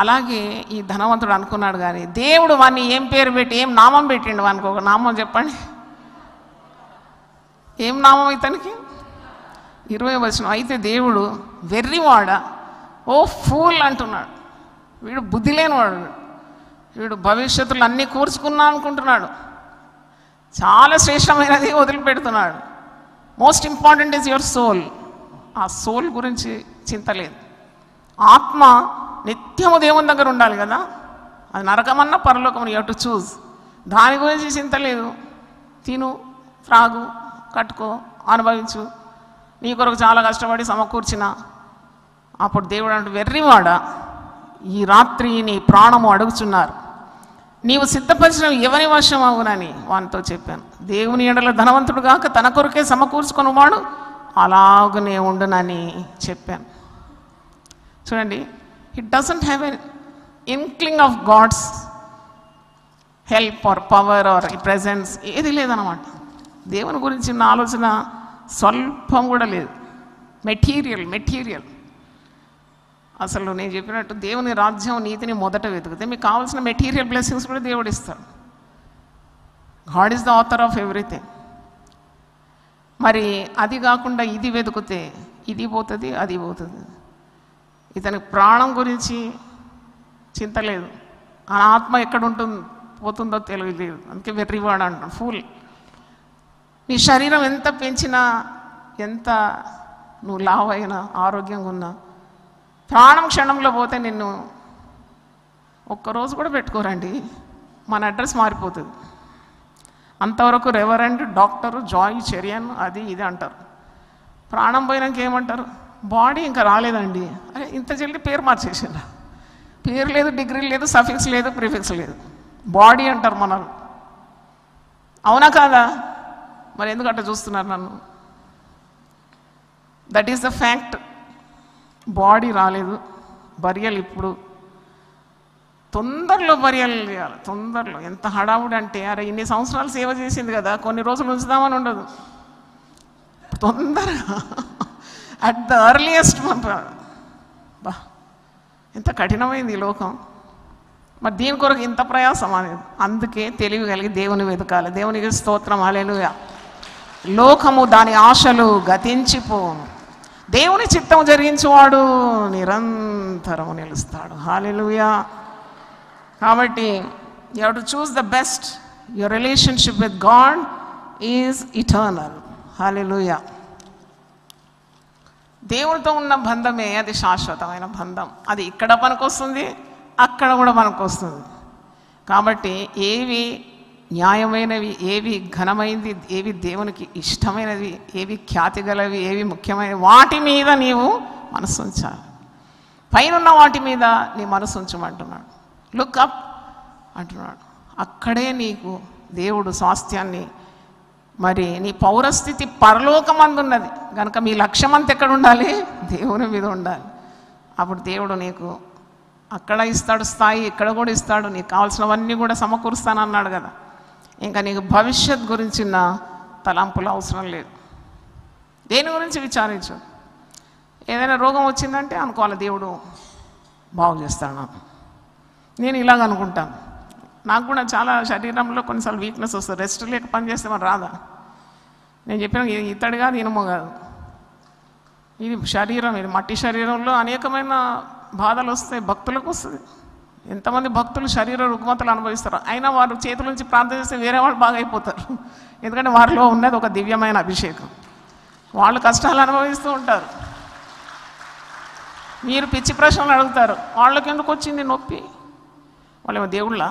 అలాగే ఈ ధనవంతుడు అనుకున్నాడు. కానీ దేవుడు వాడిని ఏం పేరు పెట్టి, ఏం నామం పెట్టిండు వానికి? ఒక నామం చెప్పండి. ఏం నామం ఇతనికి? 20వ వచనం. అయితే దేవుడు వెర్రివాడ, ఓ ఫూల్ అంటున్నాడు. వీడు బుద్ధి లేనివాడు, వీడు భవిష్యత్తులో అన్నీ కూర్చుకున్నా అనుకుంటున్నాడు. చాలా శ్రేష్టమైనది వదిలిపెడుతున్నాడు. Most important is your soul. ఆ సోల్ గురించి చింత లేదు. ఆత్మ నిత్యము దేవుని దగ్గర ఉండాలి కదా. అది నరకమన్నా పరలోకమని, యూ టు చూజ్. దాని గురించి చింత లేదు. తిను, త్రాగు, కట్టుకో, అనుభవించు. నీ కొరకు చాలా కష్టపడి సమకూర్చిన. అప్పుడు దేవుడు అంటూ, వెర్రివాడ, ఈ రాత్రి నీ ప్రాణము అడుగుచున్నారు, నీవు సిద్ధపరిచిన ఎవరి వశం అవునని వానితో చెప్పాను. దేవుని ఎడల ధనవంతుడు కాక తన కొరకే సమకూర్చుకుని వాడు అలాగనే ఉండునని చెప్పాను. చూడండి, it doesn't have an inkling of God's help or power or presence, ఏది లేదన్నమాట. దేవుని గురించి నా ఆలోచన స్వల్పం కూడా లేదు. మెటీరియల్ అసలు నేను చెప్పినట్టు దేవుని రాజ్యం నీతిని మొదట వెతుకుతే మీకు కావాల్సిన మెటీరియల్ బ్లెస్సింగ్స్ కూడా దేవుడు ఇస్తాడు. God is the author of everything. మరి అది కాకుండా ఇది వెతుకుతే ఇది పోతుంది, అది పోతుంది. ఇతనికి ప్రాణం గురించి చింత లేదు. ఆ ఆత్మ ఎక్కడ పోతుందో తెలియలేదు. అందుకే వెర్రివాడు అంటాడు, ఫూల్. నీ శరీరం ఎంత పెంచినా, ఎంత నువ్వు లావైనా, ఆరోగ్యంగా ఉన్నా, ప్రాణం క్షణంలో పోతే నిన్ను ఒక్కరోజు కూడా పెట్టుకోరండి, మన అడ్రస్ మారిపోతుంది. అంతవరకు రెవరెండ్, డాక్టరు, జాయ్ చెరియన్, అది ఇది అంటారు. ప్రాణం పోయినాక ఏమంటారు? బాడీ ఇంకా రాలేదండి. అరే ఇంత జల్దీ పేరు మార్చేసారు. పేరు లేదు, డిగ్రీ లేదు, సఫిక్స్ లేదు, ప్రిఫిక్స్ లేదు, బాడీ అంటారు మనల్ని. అవునా కాదా? మరి ఎందుకంటే చూస్తున్నారు నన్ను? That is the fact. Body రాలేదు, బరియల్ ఇప్పుడు తొందరలో బరియల్ చేయాలి, తొందరలో. ఎంత హడావుడి అంటే, అరే ఇన్ని సంవత్సరాలు సేవ చేసింది కదా, కొన్ని రోజులు ఉంచుదామని ఉండదు, తొందరగా అట్ ద ఎర్లియస్ట్. బా ఎంత కఠినమైంది ఈ లోకం. మరి దీని కొరకు ఇంత ప్రయాసం అనేది. అందుకే తెలివి కలిగి దేవుని వెతకాలి. దేవునికి స్తోత్రం, హల్లెలూయా. లోకము దాని ఆశలు గతించిపోను, దేవుని చిత్తం జరిగించేవాడు నిరంతరము నిలుస్తాడు. హల్లెలూయా. కాబట్టి you have to choose the best. Your relationship with God is eternal. Hallelujah. దేవునితో ఉన్న బంధమే అది శాశ్వతమైన బంధం. అది ఇక్కడ పనికొస్తుంది, అక్కడ కూడా పనికొస్తుంది. కాబట్టి ఏవి న్యాయమైనవి, ఏవి ఘనమైనది, ఏవి దేవునికి ఇష్టమైనవి, ఏవి ఖ్యాతి గలవి, ఏవి ముఖ్యమైనవి, వాటి మీద నీవు మనసు ఉంచాలి. పైనున్న వాటి మీద నీ మనసు ఉంచమంటున్నాడు. లుక్ అప్ అంటున్నాడు. అక్కడే నీకు దేవుడు స్వాస్థ్యాన్ని, మరి నీ పౌరస్థితి పరలోకమందున్నది కనుక మీ లక్ష్యం అంతా ఎక్కడ ఉండాలి? దేవుని మీద ఉండాలి. అప్పుడు దేవుడు నీకు అక్కడ ఇస్తాడు స్థాయి, ఇక్కడ కూడా ఇస్తాడు. నీకు కావాల్సినవన్నీ కూడా సమకూరుస్తానన్నాడు కదా. ఇంకా నీకు భవిష్యత్ గురించిన తలంపులు అవసరం లేదు. దేని గురించి విచారించు. ఏదైనా రోగం వచ్చిందంటే అనుకోవాలి దేవుడు బాగు చేస్తాడు. నేను ఇలాగ అనుకుంటాను. నాకు కూడా చాలా శరీరంలో కొన్నిసార్లు వీక్నెస్ వస్తుంది. రెస్ట్ లేక పని చేస్తే మరి రాదా? నేను చెప్పిన ఇతడు కాదు, ఇనుము కాదు, ఇది శరీరం. ఇది మట్టి శరీరంలో అనేకమైన బాధలు వస్తాయి. భక్తులకు వస్తుంది. ఎంతమంది భక్తులు శరీర రుగ్మతలు అనుభవిస్తారు. అయినా వారు చేతుల నుంచి ప్రార్థన చేస్తే వేరే వాళ్ళు బాగా అయిపోతారు. ఎందుకంటే వారిలో ఉన్నది ఒక దివ్యమైన అభిషేకం. వాళ్ళు కష్టాలు అనుభవిస్తూ ఉంటారు. మీరు పిచ్చి ప్రశ్నలు అడుగుతారు, వాళ్ళకి ఎందుకు వచ్చింది నొప్పి? వాళ్ళేమో దేవుళ్ళ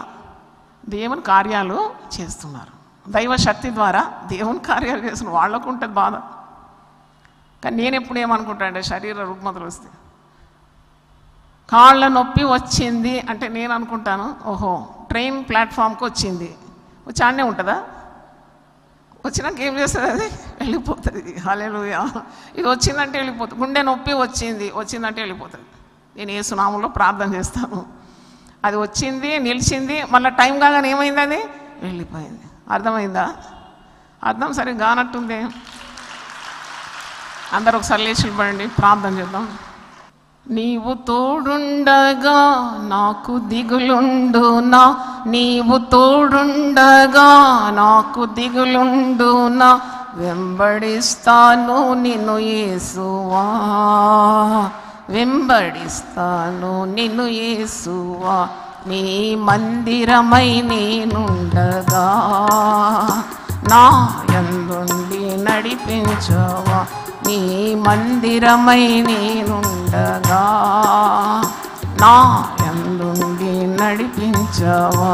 దేవుని కార్యాలు చేస్తున్నారు, దైవ శక్తి ద్వారా దేవుని కార్యాలు చేస్తున్నారు, వాళ్ళకు ఉంటుంది బాధ. కానీ నేను ఎప్పుడు ఏమనుకుంటానంటే, శరీర రుగ్మతలు వస్తే కాళ్ళ నొప్పి వచ్చింది అంటే నేను అనుకుంటాను, ఓహో ట్రైన్ ప్లాట్ఫామ్కి వచ్చింది, వచ్చి ఆడనే ఉంటుందా? వచ్చినాక ఏం చేస్తుంది? అది వెళ్ళిపోతుంది. హల్లెలూయా. ఇది వచ్చిందంటే వెళ్ళిపోతుంది. గుండె నొప్పి వచ్చిందంటే వెళ్ళిపోతుంది. నేను యేసు నామములో ప్రార్థన చేస్తాను, అది వచ్చింది, నిలిచింది, మళ్ళీ టైం కాగానే ఏమైంది? అది వెళ్ళిపోయింది. అర్థమైందా? అర్థం సరిగ్గా కానట్టుంది. అందరూ ఒకసారి లేచి నిలబడండి, ప్రార్థన చేద్దాం. నీవు తోడుండగా నాకు దిగులుండునా, నీవు తోడుండగా నాకు దిగులుండునా, వెంబడిస్తాను నిన్ను యేసువా, వెంబడిస్తాను నిన్ను యేసువా, నీ మందిరమై నేనుండగా నా యందుండి నడిపించవా, నీ మందిరమై నేనుండగా నా యందుండి నడిపించవా,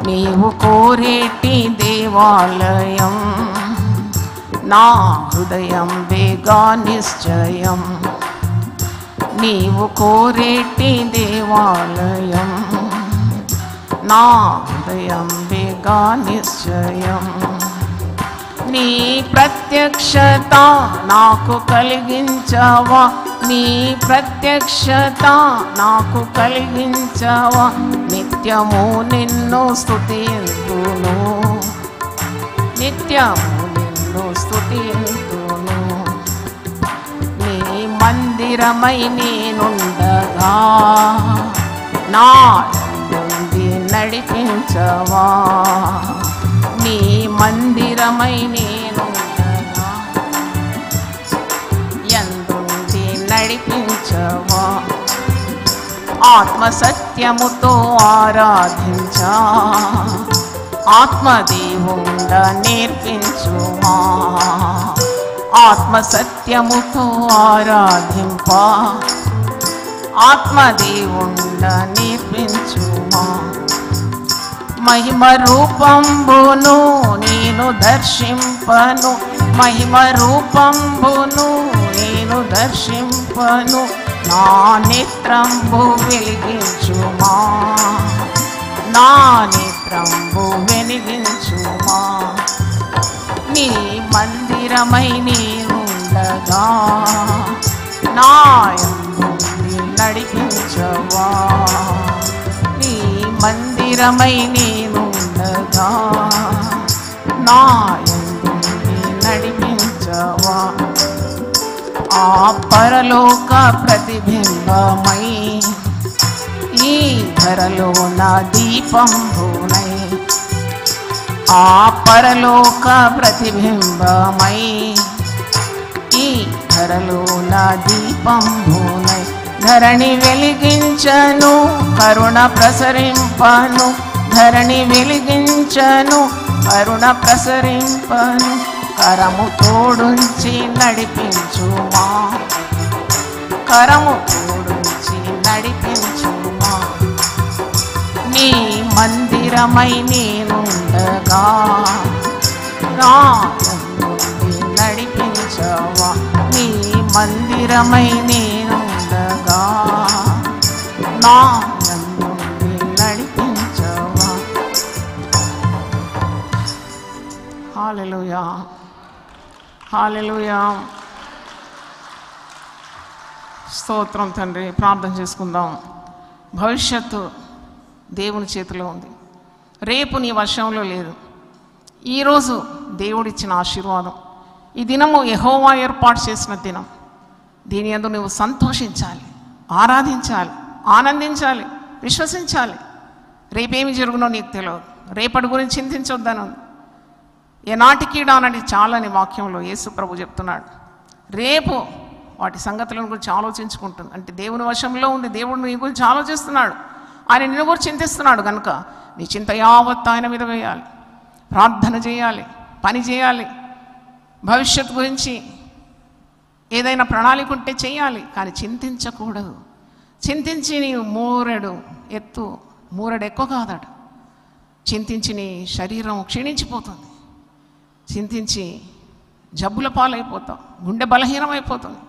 నీవు కోరేటి దేవాలయం నా హృదయం వేగా నిశ్చయం, నీవు కోరేటి దేవాలయం నా హృదయం వేగా నిశ్చయం, నీ ప్రత్యక్షత నాకు కలిగించవా, నీ ప్రత్యక్షత నాకు కలిగించవా, నిత్యము నిన్ను స్తుతింతును, నిత్యము నిన్ను స్తుతింతును, నీ మందిరమై నేనుండగా నా యందుండి నడిపించవా, నీ మందిరమై నేనుండగా యందుండి నడిపించవా, ఆత్మ సత్యముతో ఆరాధించా, ఆత్మదేవుండ నేర్పించుమా, ఆత్మ సత్యముతో ఆరాధింపా, ఆత్మదేవుండ నేర్పించుమా, మహిమ రూపంబును నేను దర్శింపను, మహిమ రూపంబును నేను దర్శింపను, నా నేత్రంబు వెలిగించుమా, నా నేత్రంబు వెలిగించుమా, నీ మందిరమై నేనుండగా నా యందుండి నడిపించవా, నీ మందిరమై నేనుండగా నా యందుండి నడిపించవా, ఆ పరలోక ప్రతిబింబమై ఈ ధరలో నా దీపంబునై, ఆ పరలోక ప్రతిబింబమై ఈ ధరలో నా దీపంబునై, ధరణి వెలిగించను కరుణ ప్రసరింపను, ధరణి వెలిగించను కరుణ ప్రసరింపను, కరము తోడుంచి నడిపించుమా, కరము తోడుంచి నడిపించుమా, నీ మందిరమై నేనుండగా నా యందుండి నడిపించవా, నీ మందిరమై నేనుండగా నా యందుండి నడిపించవా. హల్లెలూయా, హల్లెలూయా. స్తోత్రం తండ్రి. ప్రార్థన చేసుకుందాం. భవిష్యత్తు దేవుని చేతిలో ఉంది, రేపు నీ వశంలో లేదు. ఈరోజు దేవుడిచ్చిన ఆశీర్వాదం, ఈ దినము యెహోవా ఏర్పాటు చేసిన దినం. దీని యందు నువ్వు సంతోషించాలి, ఆరాధించాలి, ఆనందించాలి, విశ్వసించాలి. రేపేమి జరుగునో నీకు తెలియదు, రేపటి గురించి చింతించొద్దని ఉంది. ఏనాటికి నానటి చాలని వాక్యంలో యేసు ప్రభు చెప్తున్నాడు. రేపు వాటి సంగతులను గురించి ఆలోచించుకుంటుంది అంటే దేవుని వశంలో ఉంది. దేవుడు నీ గురించి ఆలోచిస్తున్నాడు, ఆయన నిన్ను గురించి చింతిస్తున్నాడు. కనుక నీ చింత యావత్ ఆయన మీద వేయాలి, ప్రార్థన చేయాలి, పని చేయాలి, భవిష్యత్తు గురించి ఏదైనా ప్రణాళిక ఉంటే చేయాలి, కానీ చింతించకూడదు. చింతించి నీవు మూరెడు ఎక్కువ కాదట. చింతించి నీ శరీరం క్షీణించిపోతుంది. చింతించి జబ్బుల పాలైపోతావు, గుండె బలహీనమైపోతుంది.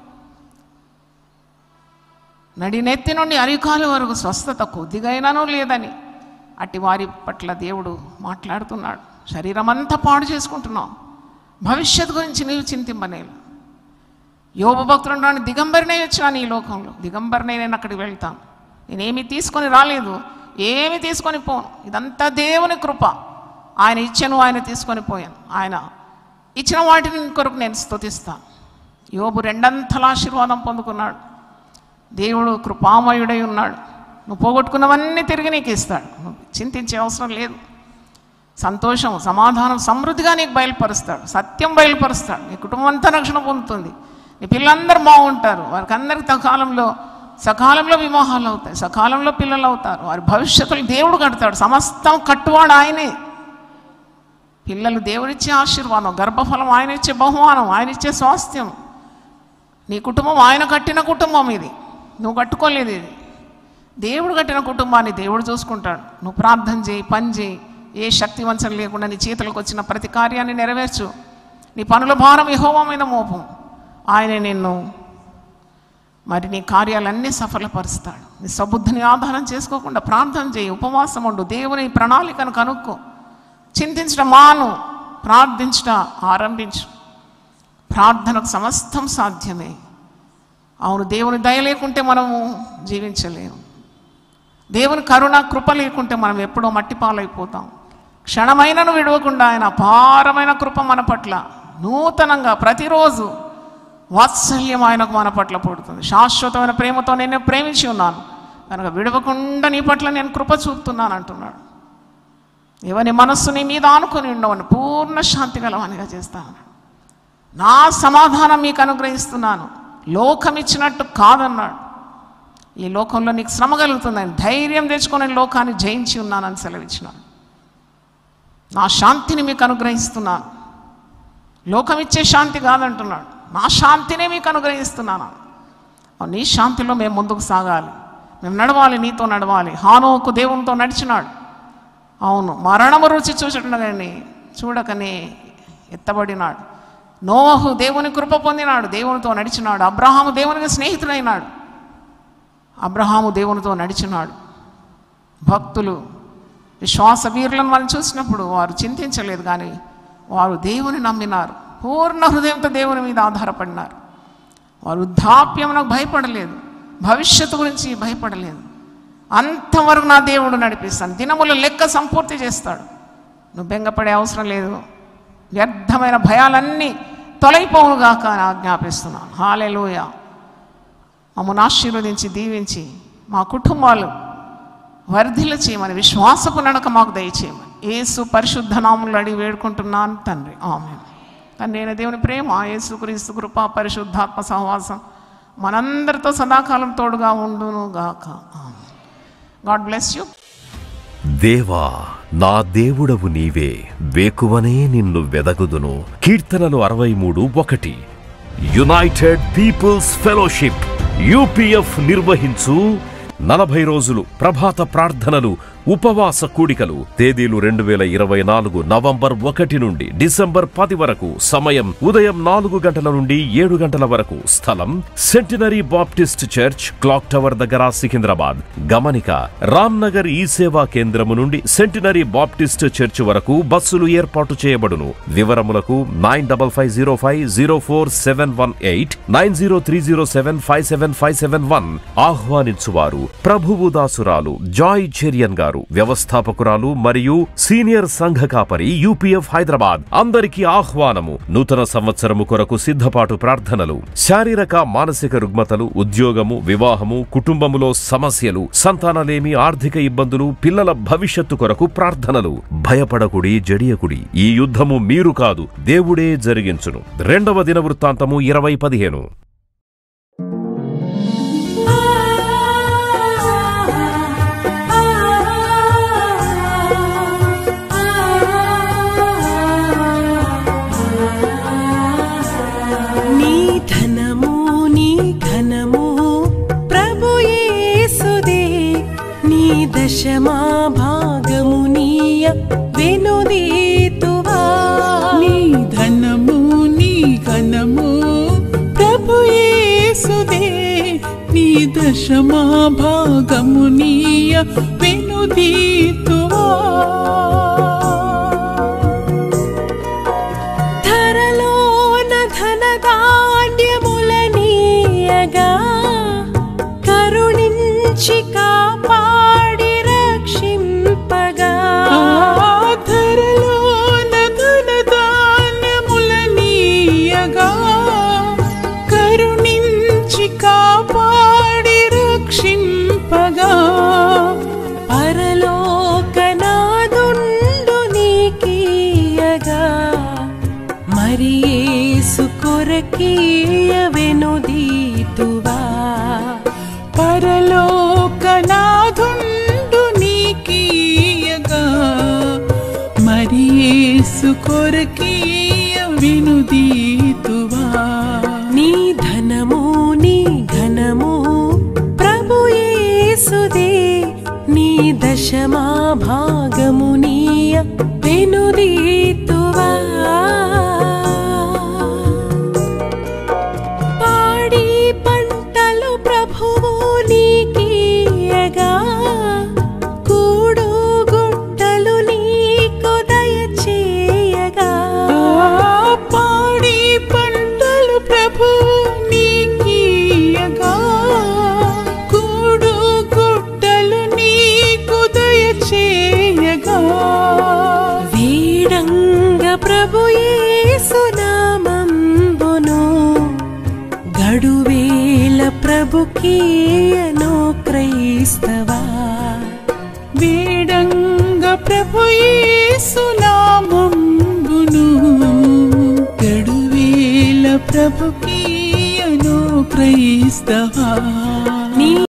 నడినెత్తి నుండి అరికాలు వరకు స్వస్థత కొద్దిగైనానూ లేదని అట్టి వారి పట్ల దేవుడు మాట్లాడుతున్నాడు. శరీరం అంతా పాడు చేసుకుంటున్నావు, భవిష్యత్తు గురించి నీవు చింతింపనేలు. యోబు భక్తుడు దిగంబరినే వచ్చాను ఈ లోకంలో, దిగంబరినే నేను అక్కడికి వెళ్తాను, నేనేమి తీసుకొని రాలేదు, ఏమి తీసుకొని పోను, ఇదంతా దేవుని కృప. ఆయన ఇచ్చాను, ఆయన తీసుకొని పోయాను, ఆయన ఇచ్చిన వాటిని కొరకు నేను స్తుతిస్తాను. యోబు రెండంతల ఆశీర్వాదం పొందుకున్నాడు. దేవుడు కృపామయుడై ఉన్నాడు. నువ్వు పోగొట్టుకున్నవన్నీ తిరిగి నీకు ఇస్తాడు. నువ్వు చింతించే అవసరం లేదు. సంతోషం, సమాధానం, సమృద్ధిగా నీకు బయలుపరుస్తాడు. సత్యం బయలుపరుస్తాడు. నీ కుటుంబం అంతా రక్షణ పొందుతుంది. నీ పిల్లలందరూ బాగుంటారు. వారికి అందరికి సకాలంలో వివాహాలు అవుతాయి, సకాలంలో పిల్లలు అవుతారు. వారి భవిష్యత్తులు దేవుడు కడతాడు. సమస్తం కట్టువాడు ఆయనే. పిల్లలు దేవుడిచ్చే ఆశీర్వాదం, గర్భఫలం ఆయన ఇచ్చే బహుమానం, ఆయన ఇచ్చే స్వాస్థ్యం. నీ కుటుంబం ఆయన కట్టిన కుటుంబం, ఇది నువ్వు కట్టుకోలేదు. ఇది దేవుడు కట్టిన కుటుంబాన్ని దేవుడు చూసుకుంటాడు. నువ్వు ప్రార్థన చేయి, పని చేయి, ఏ శక్తి వంచన లేకుండా నీ చేతులకు వచ్చిన ప్రతి కార్యాన్ని నెరవేర్చు. నీ పనుల భారం యెహోవా మీద మోపు. ఆయన నిన్ను మరి నీ కార్యాలన్నీ సఫలపరుస్తాడు. నీ సబుద్ధిని ఆధారం చేసుకోకుండా ప్రార్థన చేయి, ఉపవాసం ఉండు, దేవుని ప్రణాళికను కనుక్కో. చింతించడం మాను, ప్రార్థించడం ఆరంభించు. ప్రార్థనకు సమస్తం సాధ్యమే. అవును, దేవుని దయ లేకుంటే మనము జీవించలేము. దేవుని కరుణ కృప లేకుంటే మనం ఎప్పుడో మట్టిపాలైపోతాం. క్షణమైనను విడవకుండా ఆయన అపారమైన కృప మన పట్ల నూతనంగా ప్రతిరోజు వాత్సల్యం ఆయనకు మన పట్ల పుడుతుంది. శాశ్వతమైన ప్రేమతో నేను ప్రేమించి ఉన్నాను కనుక విడవకుండా నీ పట్ల నేను కృప చూపుతున్నాను అంటున్నాడు. ఎవని మనస్సు నీ మీద ఆనుకొని ఉండవని పూర్ణ శాంతి గలవానిగా చేస్తాను. నా సమాధానం మీకు అనుగ్రహిస్తున్నాను, లోకం ఇచ్చినట్టు కాదన్నాడు. ఈ లోకంలో నీకు శ్రమ కలుగుతుందని ధైర్యం తెచ్చుకొని లోకాన్ని జయించి ఉన్నానని సెలవిచ్చినాను. నా శాంతిని మీకు అనుగ్రహిస్తున్నాను, లోకం ఇచ్చే శాంతి కాదంటున్నాడు. నా శాంతినే మీకు అనుగ్రహిస్తున్నాను. నీ శాంతిలో మేము ముందుకు సాగాలి, మేము నడవాలి, నీతో నడవాలి. హానోకు దేవునితో నడిచినాడు. అవును, మరణము రుచి చూడకనే ఎత్తబడినాడు. నోహు దేవుని కృప పొందినాడు, దేవునితో నడిచినాడు. అబ్రహాము దేవునికి స్నేహితుడైనాడు, అబ్రహాము దేవునితో నడిచినాడు. భక్తులు, విశ్వాస వీరులను మనం చూసినప్పుడు వారు చింతించలేదు, కానీ వారు దేవుని నమ్మినారు. పూర్ణ హృదయంతో దేవుని మీద ఆధారపడినారు. వారు వృద్ధాప్యమునకు భయపడలేదు, భవిష్యత్తు గురించి భయపడలేదు. అంతవరకు నా దేవుడు నడిపిస్తాను, దినముల లెక్క సంపూర్తి చేస్తాడు. నువ్వు బెంగపడే అవసరం లేదు. వ్యర్థమైన భయాలన్నీ తొలగిపోవునుగాక అని ఆజ్ఞాపిస్తున్నాను. హల్లెలూయా. మమ్మల్ని ఆశీర్వదించి దీవించి మా కుటుంబాలు వర్ధిల్ల చేయమని, విశ్వాసపు నడక మాకు దయచేయమని యేసు పరిశుద్ధ నామములో అడిగి వేడుకుంటున్నాను తండ్రి, ఆమేన్. తండ్రి అయిన దేవుని ప్రేమ, యేసు క్రీస్తు కృప, పరిశుద్ధాత్మ సహవాసం మనందరితో సదాకాలం తోడుగా ఉండును గాక. ఆమేన్. God bless you. దేవా, నా దేవుడవు నీవే, వేకువనే నిన్ను వెదకుదును. కీర్తనలు 63:1. యునైటెడ్ పీపుల్స్ ఫెలోషిప్ యూపీఎఫ్ నిర్వహించు 40 రోజులు ప్రభాత ప్రార్థనలు, ఉపవాస కూడికలు. తేదీలు 2024 నవంబర్ 1 నుండి డిసెంబర్ 10 వరకు. సమయం ఉదయం 4 గంటల నుండి 7 గంటల వరకు. స్థలం centenary Baptist church, clock tower దగ్గర, సికింద్రాబాద్. గమనిక: రామ్నగర్ ఈ సేవా కేంద్రము నుండి సెంటినరీ బాప్టిస్ట్ చర్చ్ వరకు బస్సులు ఏర్పాటు చేయబడును. వివరములకు 9505044718 9030757571. ఆహ్వానించువారు ప్రభువు దాసురాలు జాయ్ చెరియన్ గారు, వ్యవస్థాపకురాలు మరియు సీనియర్ సంఘ కాపరి, యూపీఎఫ్ హైదరాబాద్. అందరికీ ఆహ్వానము. నూతన సంవత్సరము కొరకు సిద్ధపాటు ప్రార్థనలు. శారీరక మానసిక రుగ్మతలు, ఉద్యోగము, వివాహము, కుటుంబములో సమస్యలు, సంతానలేమి, ఆర్థిక ఇబ్బందులు, పిల్లల భవిష్యత్తు కొరకు ప్రార్థనలు. భయపడకుడి, జడియకుడి. ఈ యుద్ధము మీరు కాదు, దేవుడే జరిగించును. 2వ దినవృత్తాంతము 20:15. దశమా భాగమునీయ వెనుదీతువా నీ ధనము నీ ఘనము ప్రభు యేసుదే నీ దశమా భాగమునీయ వెనుదీతువా ధరలోన ధనధాన్యములనీయగా కరుణించి కాపాడి రక్షింపగా ధరలోన ధనధాన్యములనీయగా కరుణించి కాపాడి రక్షింపగా పరలోకనాదుండు నీకీయగా మరి యేసు కొరకీయ వెనుదీతువా పరలోకనాథుండు నీకీయగా మరి యేసు కొరకీయ వెనుదీతువా నీ ధనము నీ ఘనము ప్రభు యేసుదే నీ దశమా భాగమునీయ వెనుదీతువా పాడి పంటలు ప్రభువు నీకీయగా కూడు గుట్టలు నీకు దయచేయగా పాడి పంటలు ప్రభు నీకీయగా కూడు గుట్టలు నీకు దయచేయగా వీడంగ ప్రభు యేసు నామంబును గడువేల ప్రభుకీయను క్రైస్తవా వేడంగ ప్రభు యేసు నామంబును గడువేల ప్రభుకీయను క్రైస్తవా